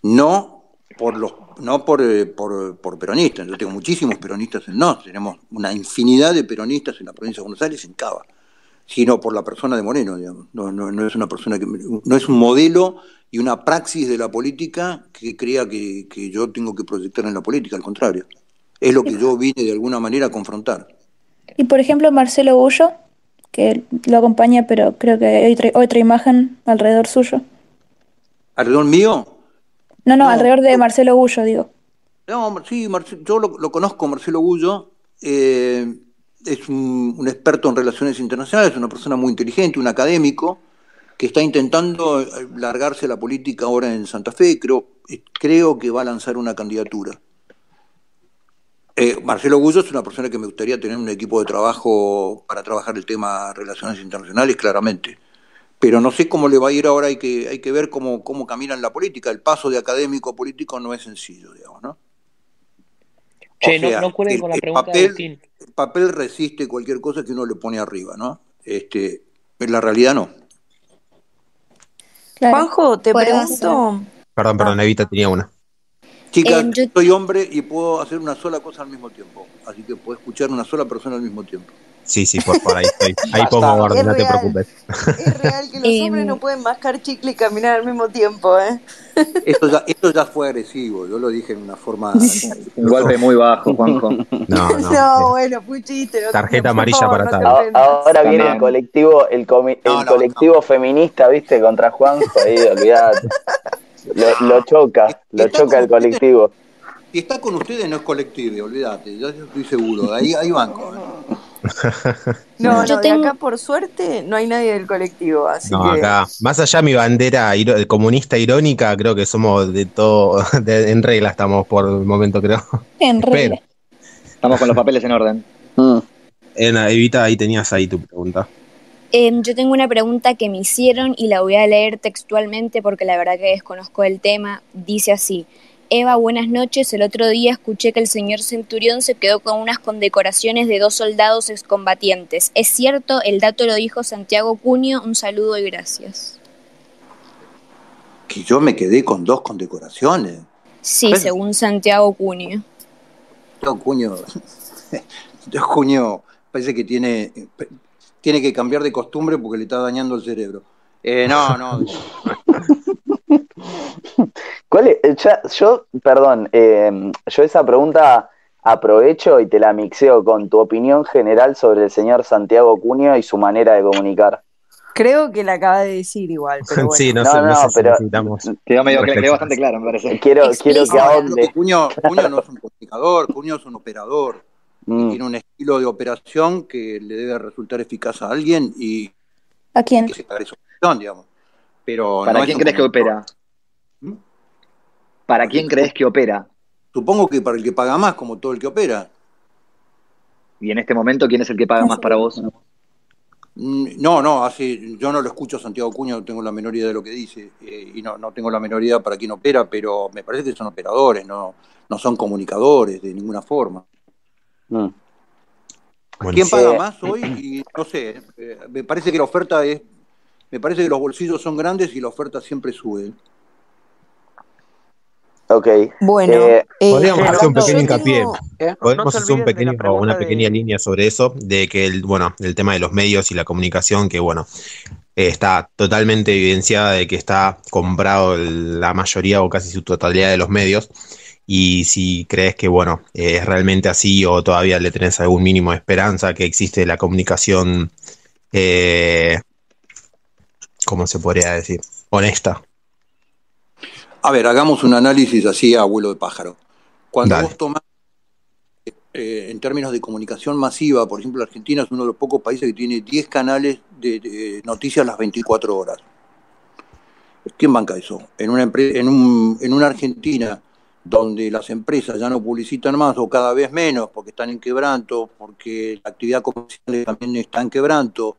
no por peronistas. Yo tengo muchísimos peronistas tenemos una infinidad de peronistas en la provincia de Buenos Aires, en Cava, sino por la persona de Moreno, digamos. No es una persona no es un modelo y una praxis de la política que crea que yo tengo que proyectar en la política, al contrario. Es lo que yo vine de alguna manera a confrontar. Y por ejemplo Marcelo Bullo, que lo acompaña, pero creo que hay otra imagen alrededor suyo. ¿Alrededor mío? No, alrededor de Marcelo Bullo, digo. No, sí, yo lo conozco, Marcelo Bullo. Es un experto en relaciones internacionales, una persona muy inteligente, un académico, que está intentando largarse a la política ahora en Santa Fe. Creo que va a lanzar una candidatura. Marcelo Bullo es una persona que me gustaría tener un equipo de trabajo para trabajar el tema relaciones internacionales, claramente. Pero no sé cómo le va a ir ahora, hay que ver cómo camina en la política. El paso de académico a político no es sencillo, digamos, ¿no? No cuelgue con la pregunta de Agustín. El papel resiste cualquier cosa que uno le pone arriba, ¿no? En la realidad no. Claro. Juanjo, te pregunto... Perdón, Evita tenía una. Chicas, soy hombre y puedo hacer una sola cosa al mismo tiempo, así que puedo escuchar una sola persona al mismo tiempo. Sí, por ahí estoy. Ahí pongo orden, no te preocupes. Es real que los hombres no pueden mascar chicle y caminar al mismo tiempo, ¿eh? Esto ya fue agresivo, yo lo dije en una forma... Un golpe muy bajo, Juanjo. No, bueno, fue chiste. Tarjeta amarilla para tal. Ahora viene el colectivo, colectivo feminista, ¿viste? Contra Juanjo, ahí, olvidate. Lo choca el colectivo. Si está con ustedes no es colectivo, olvídate, yo estoy seguro, ahí banco. No, de acá por suerte no hay nadie del colectivo, así que... acá, más allá de mi bandera comunista irónica, creo que somos de todo, en regla estamos por el momento, creo. En regla. Estamos con los papeles en orden. Evita, ahí tenías tu pregunta. Yo tengo una pregunta que me hicieron y la voy a leer textualmente porque la verdad que desconozco el tema. Dice así: Eva, buenas noches. El otro día escuché que el señor Centurión se quedó con unas condecoraciones de 2 soldados excombatientes. ¿Es cierto? El dato lo dijo Santiago Cunio. Un saludo y gracias. ¿Que yo me quedé con 2 condecoraciones? Sí, según Santiago Cunio. Santiago Cunio parece que tiene que cambiar de costumbre porque le está dañando el cerebro. No. ¿Cuál es? Yo esa pregunta aprovecho y te la mixeo con tu opinión general sobre el señor Santiago Cunio y su manera de comunicar. Creo que la acaba de decir igual, pero bueno. Sí, no sé pero quedó bastante claro, me parece. Quiero que ahonde. Cunio no es un comunicador, Cunio es un operador. Tiene un estilo de operación que le debe resultar eficaz a alguien y... ¿A quién? Que se pague su operación, digamos. Pero ¿Para quién crees que opera? ¿Para quién crees que opera? Supongo que para el que paga más, como todo el que opera. ¿Y en este momento quién es el que paga más para vos? Yo no lo escucho a Santiago Cunio, no tengo la menor idea de lo que dice, y no tengo la menor idea para quién opera, pero me parece que son operadores, no son comunicadores de ninguna forma. ¿Quién paga más hoy? Y no sé, me parece que la oferta me parece que los bolsillos son grandes y la oferta siempre sube. Ok. Bueno, podríamos hacer un pequeño hincapié. Podemos hacer una pequeña línea sobre eso, de que el tema de los medios y la comunicación, que está totalmente evidenciada de que está comprado la mayoría o casi su totalidad de los medios. Y si crees que es realmente así o todavía le tenés algún mínimo de esperanza que existe la comunicación, ¿cómo se podría decir? Honesta. A ver, hagamos un análisis así a vuelo de pájaro. Cuando Dale. vos tomás, en términos de comunicación masiva, por ejemplo, Argentina es uno de los pocos países que tiene 10 canales de noticias las 24 horas. ¿Quién banca eso? En una Argentina donde las empresas ya no publicitan más o cada vez menos porque están en quebranto, porque la actividad comercial también está en quebranto.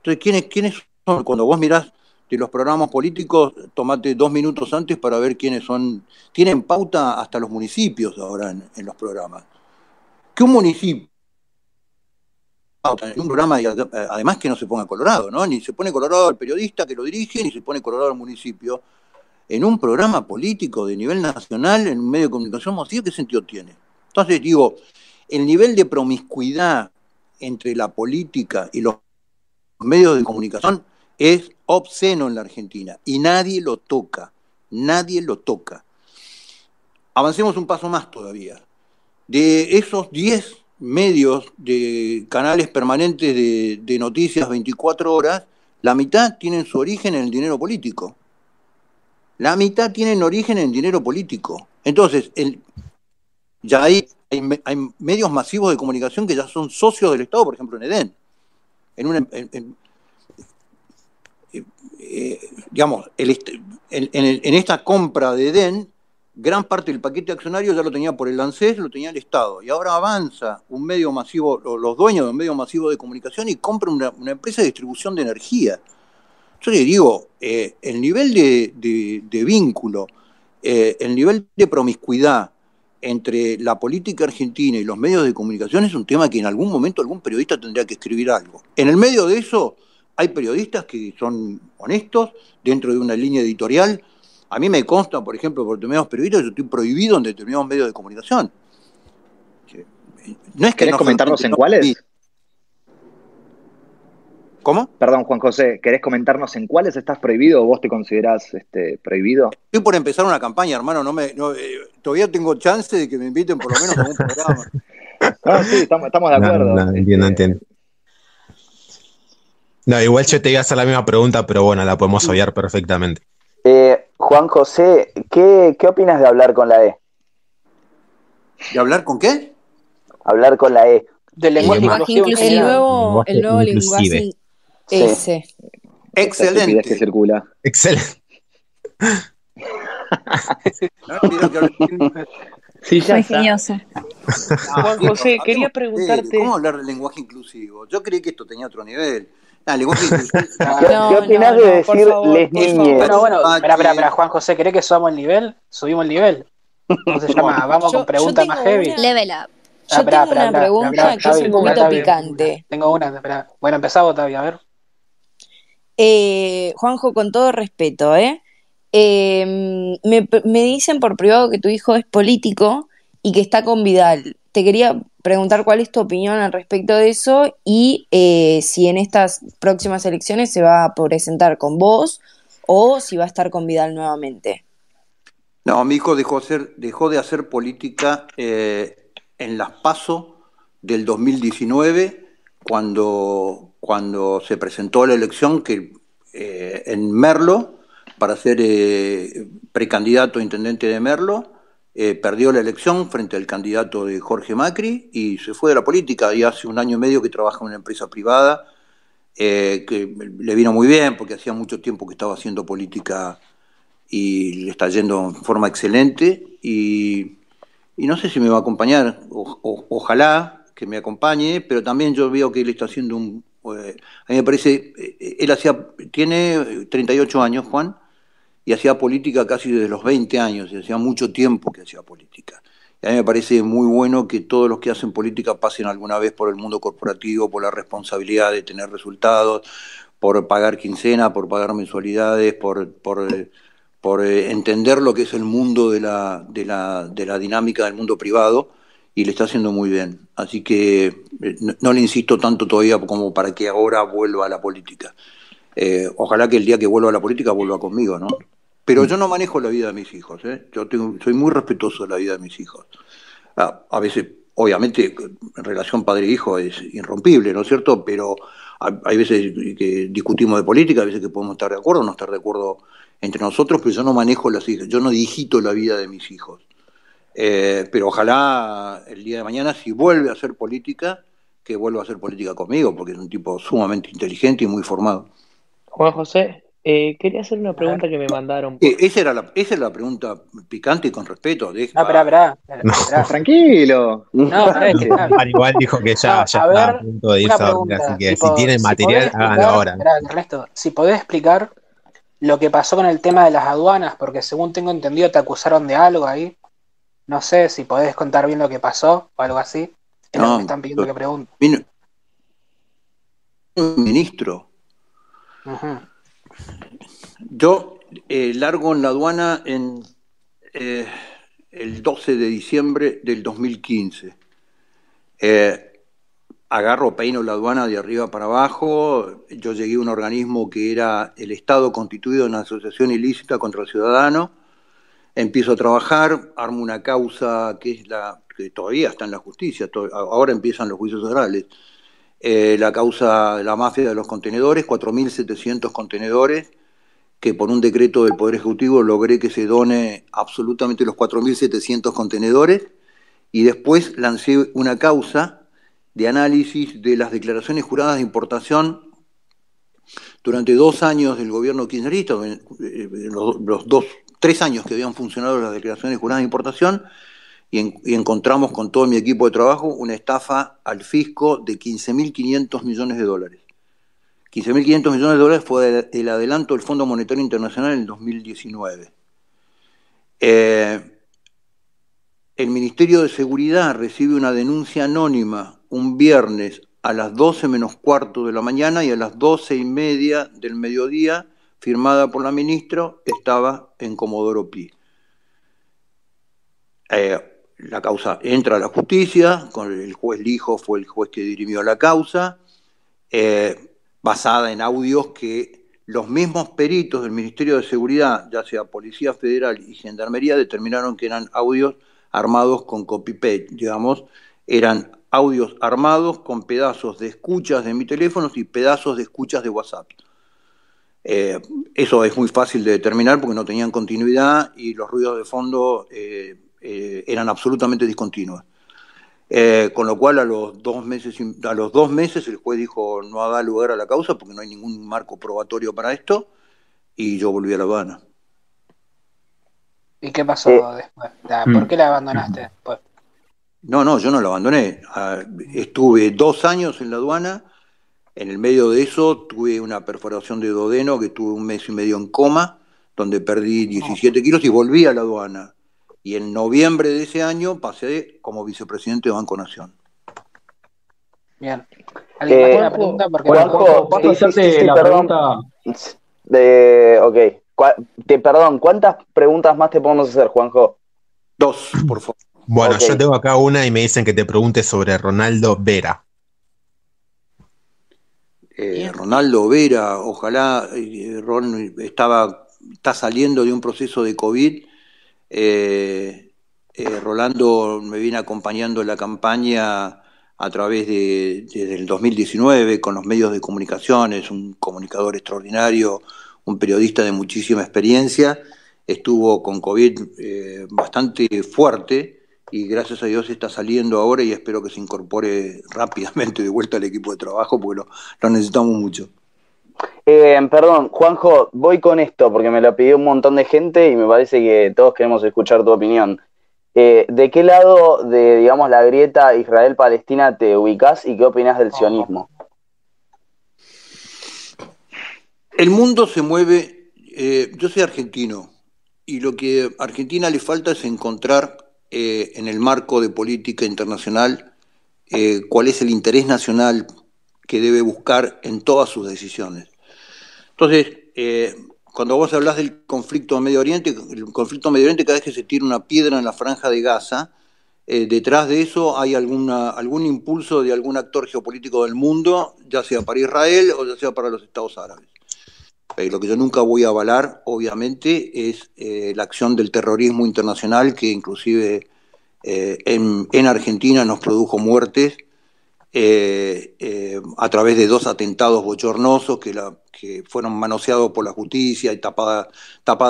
Entonces, ¿quiénes son? Cuando vos mirás de los programas políticos, tomate 2 minutos antes para ver quiénes son. Tienen pauta hasta los municipios ahora en los programas. Que un municipio, en un programa, y además que no se ponga colorado, ¿no? Ni se pone colorado el periodista que lo dirige, ni se pone colorado el municipio. En un programa político de nivel nacional, en un medio de comunicación masiva, ¿qué sentido tiene? Entonces, digo, el nivel de promiscuidad entre la política y los medios de comunicación es obsceno en la Argentina y nadie lo toca, nadie lo toca. Avancemos un paso más todavía. De esos 10 medios de canales permanentes de noticias 24 horas, la mitad tienen su origen en el dinero político. La mitad tienen origen en dinero político. Entonces, ya hay medios masivos de comunicación que ya son socios del Estado, por ejemplo, en EDEN. Digamos, en esta compra de EDEN, gran parte del paquete accionario ya lo tenía por el ANSES, lo tenía el Estado. Y ahora avanza un medio masivo, los dueños de un medio masivo de comunicación y compran una empresa de distribución de energía. Yo le digo, el nivel de vínculo, el nivel de promiscuidad entre la política argentina y los medios de comunicación es un tema que en algún momento algún periodista tendría que escribir algo. En el medio de eso hay periodistas que son honestos dentro de una línea editorial. A mí me consta, por ejemplo, por determinados periodistas, yo estoy prohibido en determinados medios de comunicación. No es que ¿Querés comentarnos en cuáles? ¿Cómo? Perdón, Juan José, ¿querés comentarnos en cuáles estás prohibido o vos te considerás prohibido? Estoy por empezar una campaña, hermano. Todavía tengo chance de que me inviten por lo menos a un programa. No, sí, estamos de acuerdo. No, entiendo. No, igual yo te iba a hacer la misma pregunta, pero bueno, la podemos obviar perfectamente. Juan José, ¿qué opinas de hablar con la E? ¿De hablar con qué? Hablar con la E. Del lenguaje inclusivo. El nuevo lenguaje ese. Excelente. Que circula. Excelente. Sí, ya Fue está. ingenioso. Juan José, quería preguntarte. ¿Cómo hablar del lenguaje inclusivo? Yo creí que esto tenía otro nivel. Lenguaje inclusivo. ¿Qué opinás de decir les niñes? Bueno, espera, Juan José, ¿querés que subamos el nivel? Subimos el nivel. ¿Cómo se llama? Vamos con preguntas más heavy. Level up. Yo tengo una pregunta que es un poquito picante. Tengo una, espera. Bueno, empezamos todavía, a ver. Juanjo, con todo respeto, me dicen por privado que tu hijo es político y que está con Vidal. Te quería preguntar cuál es tu opinión al respecto de eso y si en estas próximas elecciones se va a presentar con vos o si va a estar con Vidal nuevamente. No, mi hijo dejó de hacer política en las PASO del 2019, cuando se presentó la elección en Merlo, para ser precandidato a intendente de Merlo, perdió la elección frente al candidato de Jorge Macri y se fue de la política. Y hace 1 año y medio que trabaja en una empresa privada, que le vino muy bien porque hacía mucho tiempo que estaba haciendo política y le está yendo en forma excelente. Y no sé si me va a acompañar, ojalá que me acompañe, pero también yo veo que él está haciendo a mí me parece, tiene 38 años, Juan, y hacía política casi desde los 20 años, y hacía mucho tiempo que hacía política. Y a mí me parece muy bueno que todos los que hacen política pasen alguna vez por el mundo corporativo, por la responsabilidad de tener resultados, por pagar quincena, por pagar mensualidades, por entender lo que es el mundo de la dinámica del mundo privado, y le está haciendo muy bien. Así que no le insisto tanto todavía como para que ahora vuelva a la política. Ojalá que el día que vuelva a la política vuelva conmigo, ¿no? Pero yo no manejo la vida de mis hijos, ¿eh? Soy muy respetuoso de la vida de mis hijos. A veces, obviamente, en relación padre-hijo es irrompible, ¿no es cierto? Pero hay veces que discutimos de política, hay veces que podemos estar de acuerdo o no estar de acuerdo entre nosotros, pero yo no manejo las hijas, yo no digito la vida de mis hijos. Pero ojalá el día de mañana, si vuelve a hacer política, que vuelva a hacer política conmigo, porque es un tipo sumamente inteligente y muy formado. Juan José, quería hacer una pregunta que me mandaron. Esa era la pregunta picante y con respeto. No, esperá. Tranquilo. Igual dijo que ya está a punto de irse a dormir, así que si tienen material, háganlo ahora. Ernesto, si podés explicar lo que pasó con el tema de las aduanas, porque según tengo entendido te acusaron de algo ahí. No sé si podés contar bien lo que pasó o algo así. Es lo que me están pidiendo que pregunte. Un ministro. Yo largo en la aduana el 12 de diciembre del 2015. Peino la aduana de arriba para abajo. Yo llegué a un organismo que era el Estado constituido en asociación ilícita contra el ciudadano. Empiezo a trabajar, armo una causa que todavía está en la justicia, ahora empiezan los juicios orales. La causa de la mafia de los contenedores, 4.700 contenedores, que por un decreto del Poder Ejecutivo logré que se done absolutamente los 4.700 contenedores, y después lancé una causa de análisis de las declaraciones juradas de importación durante 2 años del gobierno kirchnerista, los 3 años que habían funcionado las declaraciones juradas de importación, y encontramos con todo mi equipo de trabajo una estafa al fisco de $15.500 millones. 15.500 millones de dólares fue el adelanto del Fondo Monetario Internacional en el 2019. El Ministerio de Seguridad recibe una denuncia anónima un viernes a las 12 menos cuarto de la mañana, y a las 12:30 del mediodía, firmada por la ministra, estaba en Comodoro Pi. La causa entra a la justicia, con el juez Lijo fue el juez que dirimió la causa, basada en audios que los mismos peritos del Ministerio de Seguridad, ya sea Policía Federal y Gendarmería, determinaron que eran audios armados con copy-paste, digamos, eran audios armados con pedazos de escuchas de mi teléfono y pedazos de escuchas de WhatsApp. Eso es muy fácil de determinar porque no tenían continuidad y los ruidos de fondo eran absolutamente discontinuos. Con lo cual a los 2 meses el juez dijo no da lugar a la causa porque no hay ningún marco probatorio para esto, y yo volví a La Habana. ¿Y qué pasó después? ¿Por qué la abandonaste después? No, yo no la abandoné. Estuve 2 años en la aduana. En el medio de eso tuve una perforación de duodeno que tuve 1 mes y medio en coma, donde perdí 17 kilos y volví a la aduana. Y en noviembre de ese año pasé como vicepresidente de Banco Nación. Bien. ¿Alguien más tiene una pregunta? Porque Juanjo, ¿puedo hacerte la pregunta? Perdón, ¿cuántas preguntas más te podemos hacer, Juanjo? 2, por favor. Bueno, yo tengo acá una y me dicen que te pregunte sobre Ronaldo Vera. Ronaldo Vera, ojalá. Ron está saliendo de un proceso de COVID. Rolando me viene acompañando en la campaña a través desde el 2019 con los medios de comunicación. Es un comunicador extraordinario, un periodista de muchísima experiencia. Estuvo con COVID bastante fuerte y gracias a Dios está saliendo ahora, y espero que se incorpore rápidamente de vuelta al equipo de trabajo porque lo necesitamos mucho. Perdón, Juanjo, voy con esto porque me lo pidió un montón de gente y me parece que todos queremos escuchar tu opinión. ¿De qué lado de, digamos, la grieta Israel-Palestina te ubicás y qué opinás del sionismo? El mundo se mueve. Yo soy argentino y lo que a Argentina le falta es encontrar en el marco de política internacional cuál es el interés nacional que debe buscar en todas sus decisiones. Entonces, cuando vos hablás del conflicto en Medio Oriente, el conflicto en Medio Oriente, cada vez que se tira una piedra en la franja de Gaza, detrás de eso hay algún impulso de algún actor geopolítico del mundo, ya sea para Israel o ya sea para los Estados Árabes. Lo que yo nunca voy a avalar, obviamente, es la acción del terrorismo internacional, que inclusive en Argentina nos produjo muertes a través de 2 atentados bochornosos que fueron manoseados por la justicia y tapada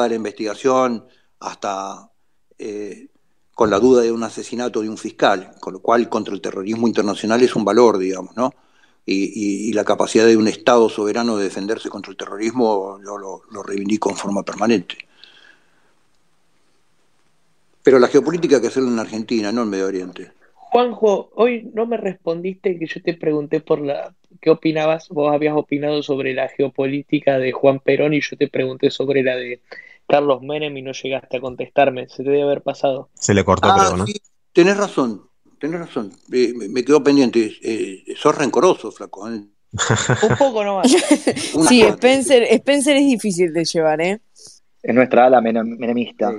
la investigación, hasta con la duda de un asesinato de un fiscal, con lo cual contra el terrorismo internacional es un valor, digamos, ¿no? Y la capacidad de un Estado soberano de defenderse contra el terrorismo yo lo reivindico en forma permanente. Pero la geopolítica hay que hacerla en Argentina, no en Medio Oriente. Juanjo, hoy no me respondiste que yo te pregunté qué opinabas, vos habías opinado sobre la geopolítica de Juan Perón y yo te pregunté sobre la de Carlos Menem y no llegaste a contestarme, se te debe haber pasado. Se le cortó, creo, ¿no? Sí, tenés razón. Me quedó pendiente. Sos rencoroso, flaco. Un poco nomás. Sí, Spencer es difícil de llevar, ¿eh? Es nuestra ala menemista.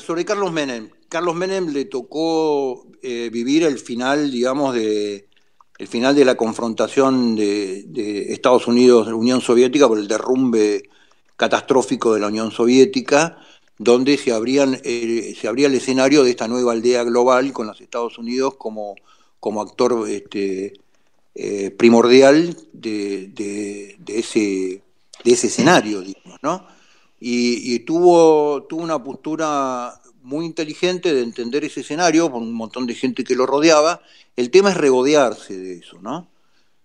Sobre Carlos Menem. Carlos Menem le tocó vivir el final, digamos, el final de la confrontación de Estados Unidos, Unión Soviética, por el derrumbe catastrófico de la Unión Soviética, donde se abría el escenario de esta nueva aldea global con los Estados Unidos como actor primordial de ese escenario, digamos, ¿no? Y tuvo una postura muy inteligente de entender ese escenario por un montón de gente que lo rodeaba. El tema es regodearse de eso, ¿no?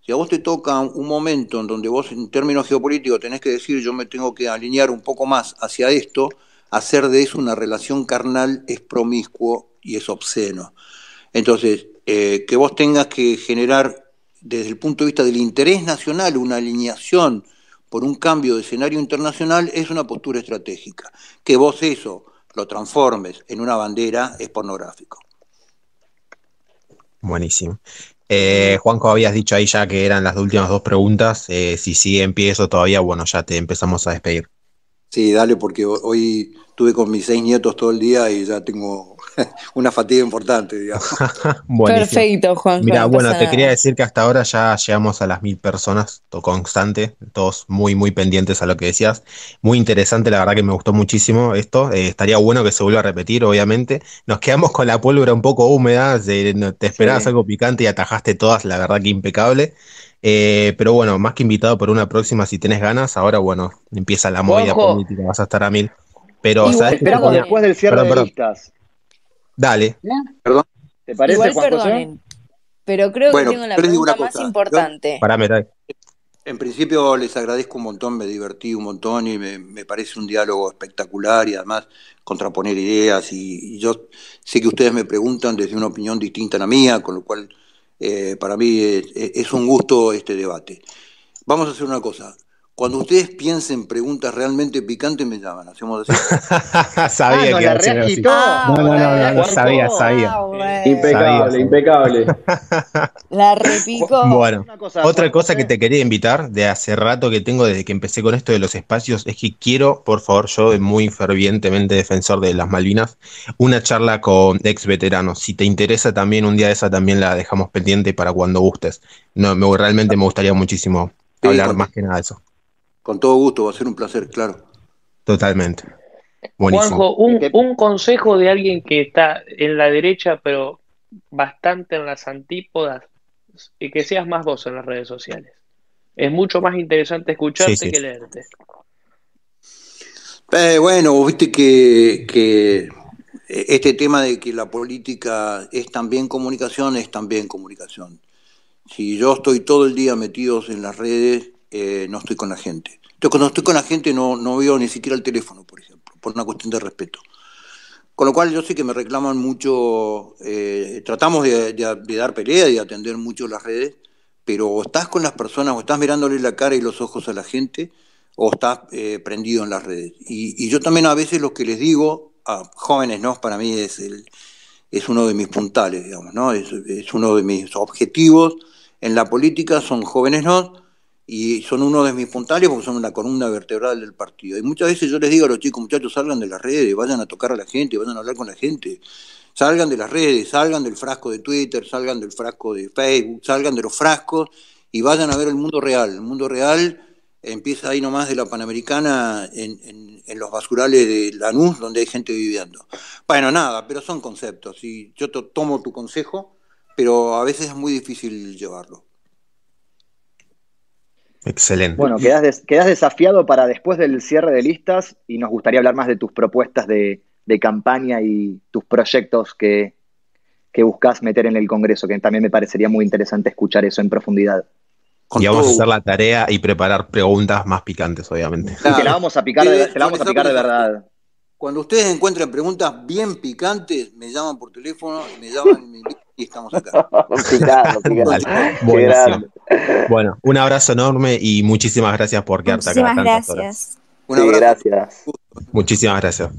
Si a vos te toca un momento en donde vos en términos geopolíticos tenés que decir yo me tengo que alinear un poco más hacia esto, hacer de eso una relación carnal es promiscuo y es obsceno. Entonces, que vos tengas que generar desde el punto de vista del interés nacional una alineación por un cambio de escenario internacional es una postura estratégica. Que vos eso lo transformes en una bandera es pornográfico. Buenísimo. Juanjo, habías dicho ahí ya que eran las últimas 2 preguntas. Si sigue en pie eso todavía, bueno, ya te empezamos a despedir. Sí, dale, porque hoy estuve con mis 6 nietos todo el día y ya tengo una fatiga importante, digamos. Perfecto, Juanjo. Mira, no bueno, pasa te nada. quería decir que hasta ahora ya llegamos a las 1000 personas, todo constante, todos muy, muy pendientes a lo que decías. Muy interesante, la verdad que me gustó muchísimo esto. Estaría bueno que se vuelva a repetir, obviamente. Nos quedamos con la pólvora un poco húmeda, te esperabas algo picante y atajaste todas, la verdad que impecable. Pero bueno, más que invitado por una próxima si tenés ganas. Ahora, bueno, empieza la movida Juanjo. política, vas a estar a 1000. Pero, Igual, ¿sabes qué? Esperamos después del cierre de listas. Dale. Perdón. ¿Te parece, Igual Juan José? perdonen, pero creo Bueno, que tengo la yo les digo pregunta una más cosa. importante. Parame, dale. En principio les agradezco un montón, me divertí un montón y me parece un diálogo espectacular y además contraponer ideas y yo sé que ustedes me preguntan desde una opinión distinta a la mía, con lo cual para mí es un gusto este debate. Vamos a hacer una cosa. Cuando ustedes piensen preguntas realmente picantes, me llaman. ¿Hacemos así? Sabía que iba a ser así. No, sabía. Impecable. La repicó. Bueno, otra cosa que te quería invitar de hace rato que tengo desde que empecé con esto de los espacios es que quiero, por favor, yo muy fervientemente defensor de las Malvinas, una charla con ex veteranos. Si te interesa también, un día de esa también la dejamos pendiente para cuando gustes. No, realmente me gustaría muchísimo hablar más que nada de eso. Con todo gusto, va a ser un placer, claro. Totalmente. Buenísimo. Juanjo, un consejo de alguien que está en la derecha, pero bastante en las antípodas, y que seas más vos en las redes sociales. Es mucho más interesante escucharte que leerte. Bueno, vos viste que este tema de que la política es también comunicación, es también comunicación. Si yo estoy todo el día metido en las redes, no estoy con la gente. Entonces, cuando estoy con la gente no veo ni siquiera el teléfono, por ejemplo, por una cuestión de respeto. Con lo cual yo sé que me reclaman mucho, tratamos de dar pelea y de atender mucho las redes, pero o estás con las personas, o estás mirándole la cara y los ojos a la gente, o estás prendido en las redes. Y yo también a veces lo que les digo a jóvenes, ¿no? Para mí es uno de mis puntales, digamos, ¿no? Es uno de mis objetivos en la política, son jóvenes, ¿no? Y son uno de mis puntales porque son la columna vertebral del partido. Y muchas veces yo les digo a los chicos, muchachos, salgan de las redes, vayan a tocar a la gente, vayan a hablar con la gente. Salgan de las redes, salgan del frasco de Twitter, salgan del frasco de Facebook, salgan de los frascos y vayan a ver el mundo real. El mundo real empieza ahí nomás de la Panamericana en los basurales de Lanús, donde hay gente viviendo. Bueno, nada, pero son conceptos. Y yo tomo tu consejo, pero a veces es muy difícil llevarlo. Excelente. Bueno, quedás desafiado para después del cierre de listas y nos gustaría hablar más de tus propuestas de campaña y tus proyectos que buscas meter en el Congreso, que también me parecería muy interesante escuchar eso en profundidad. Y vamos a hacer la tarea y preparar preguntas más picantes, obviamente. Y te la vamos a picar de verdad. Cuando ustedes encuentren preguntas bien picantes, me llaman por teléfono, me llaman y estamos acá. Buenísimo. Bueno, un abrazo enorme y muchísimas gracias por quedarte acá tantas horas. Gracias. Un abrazo. Gracias. Muchísimas gracias.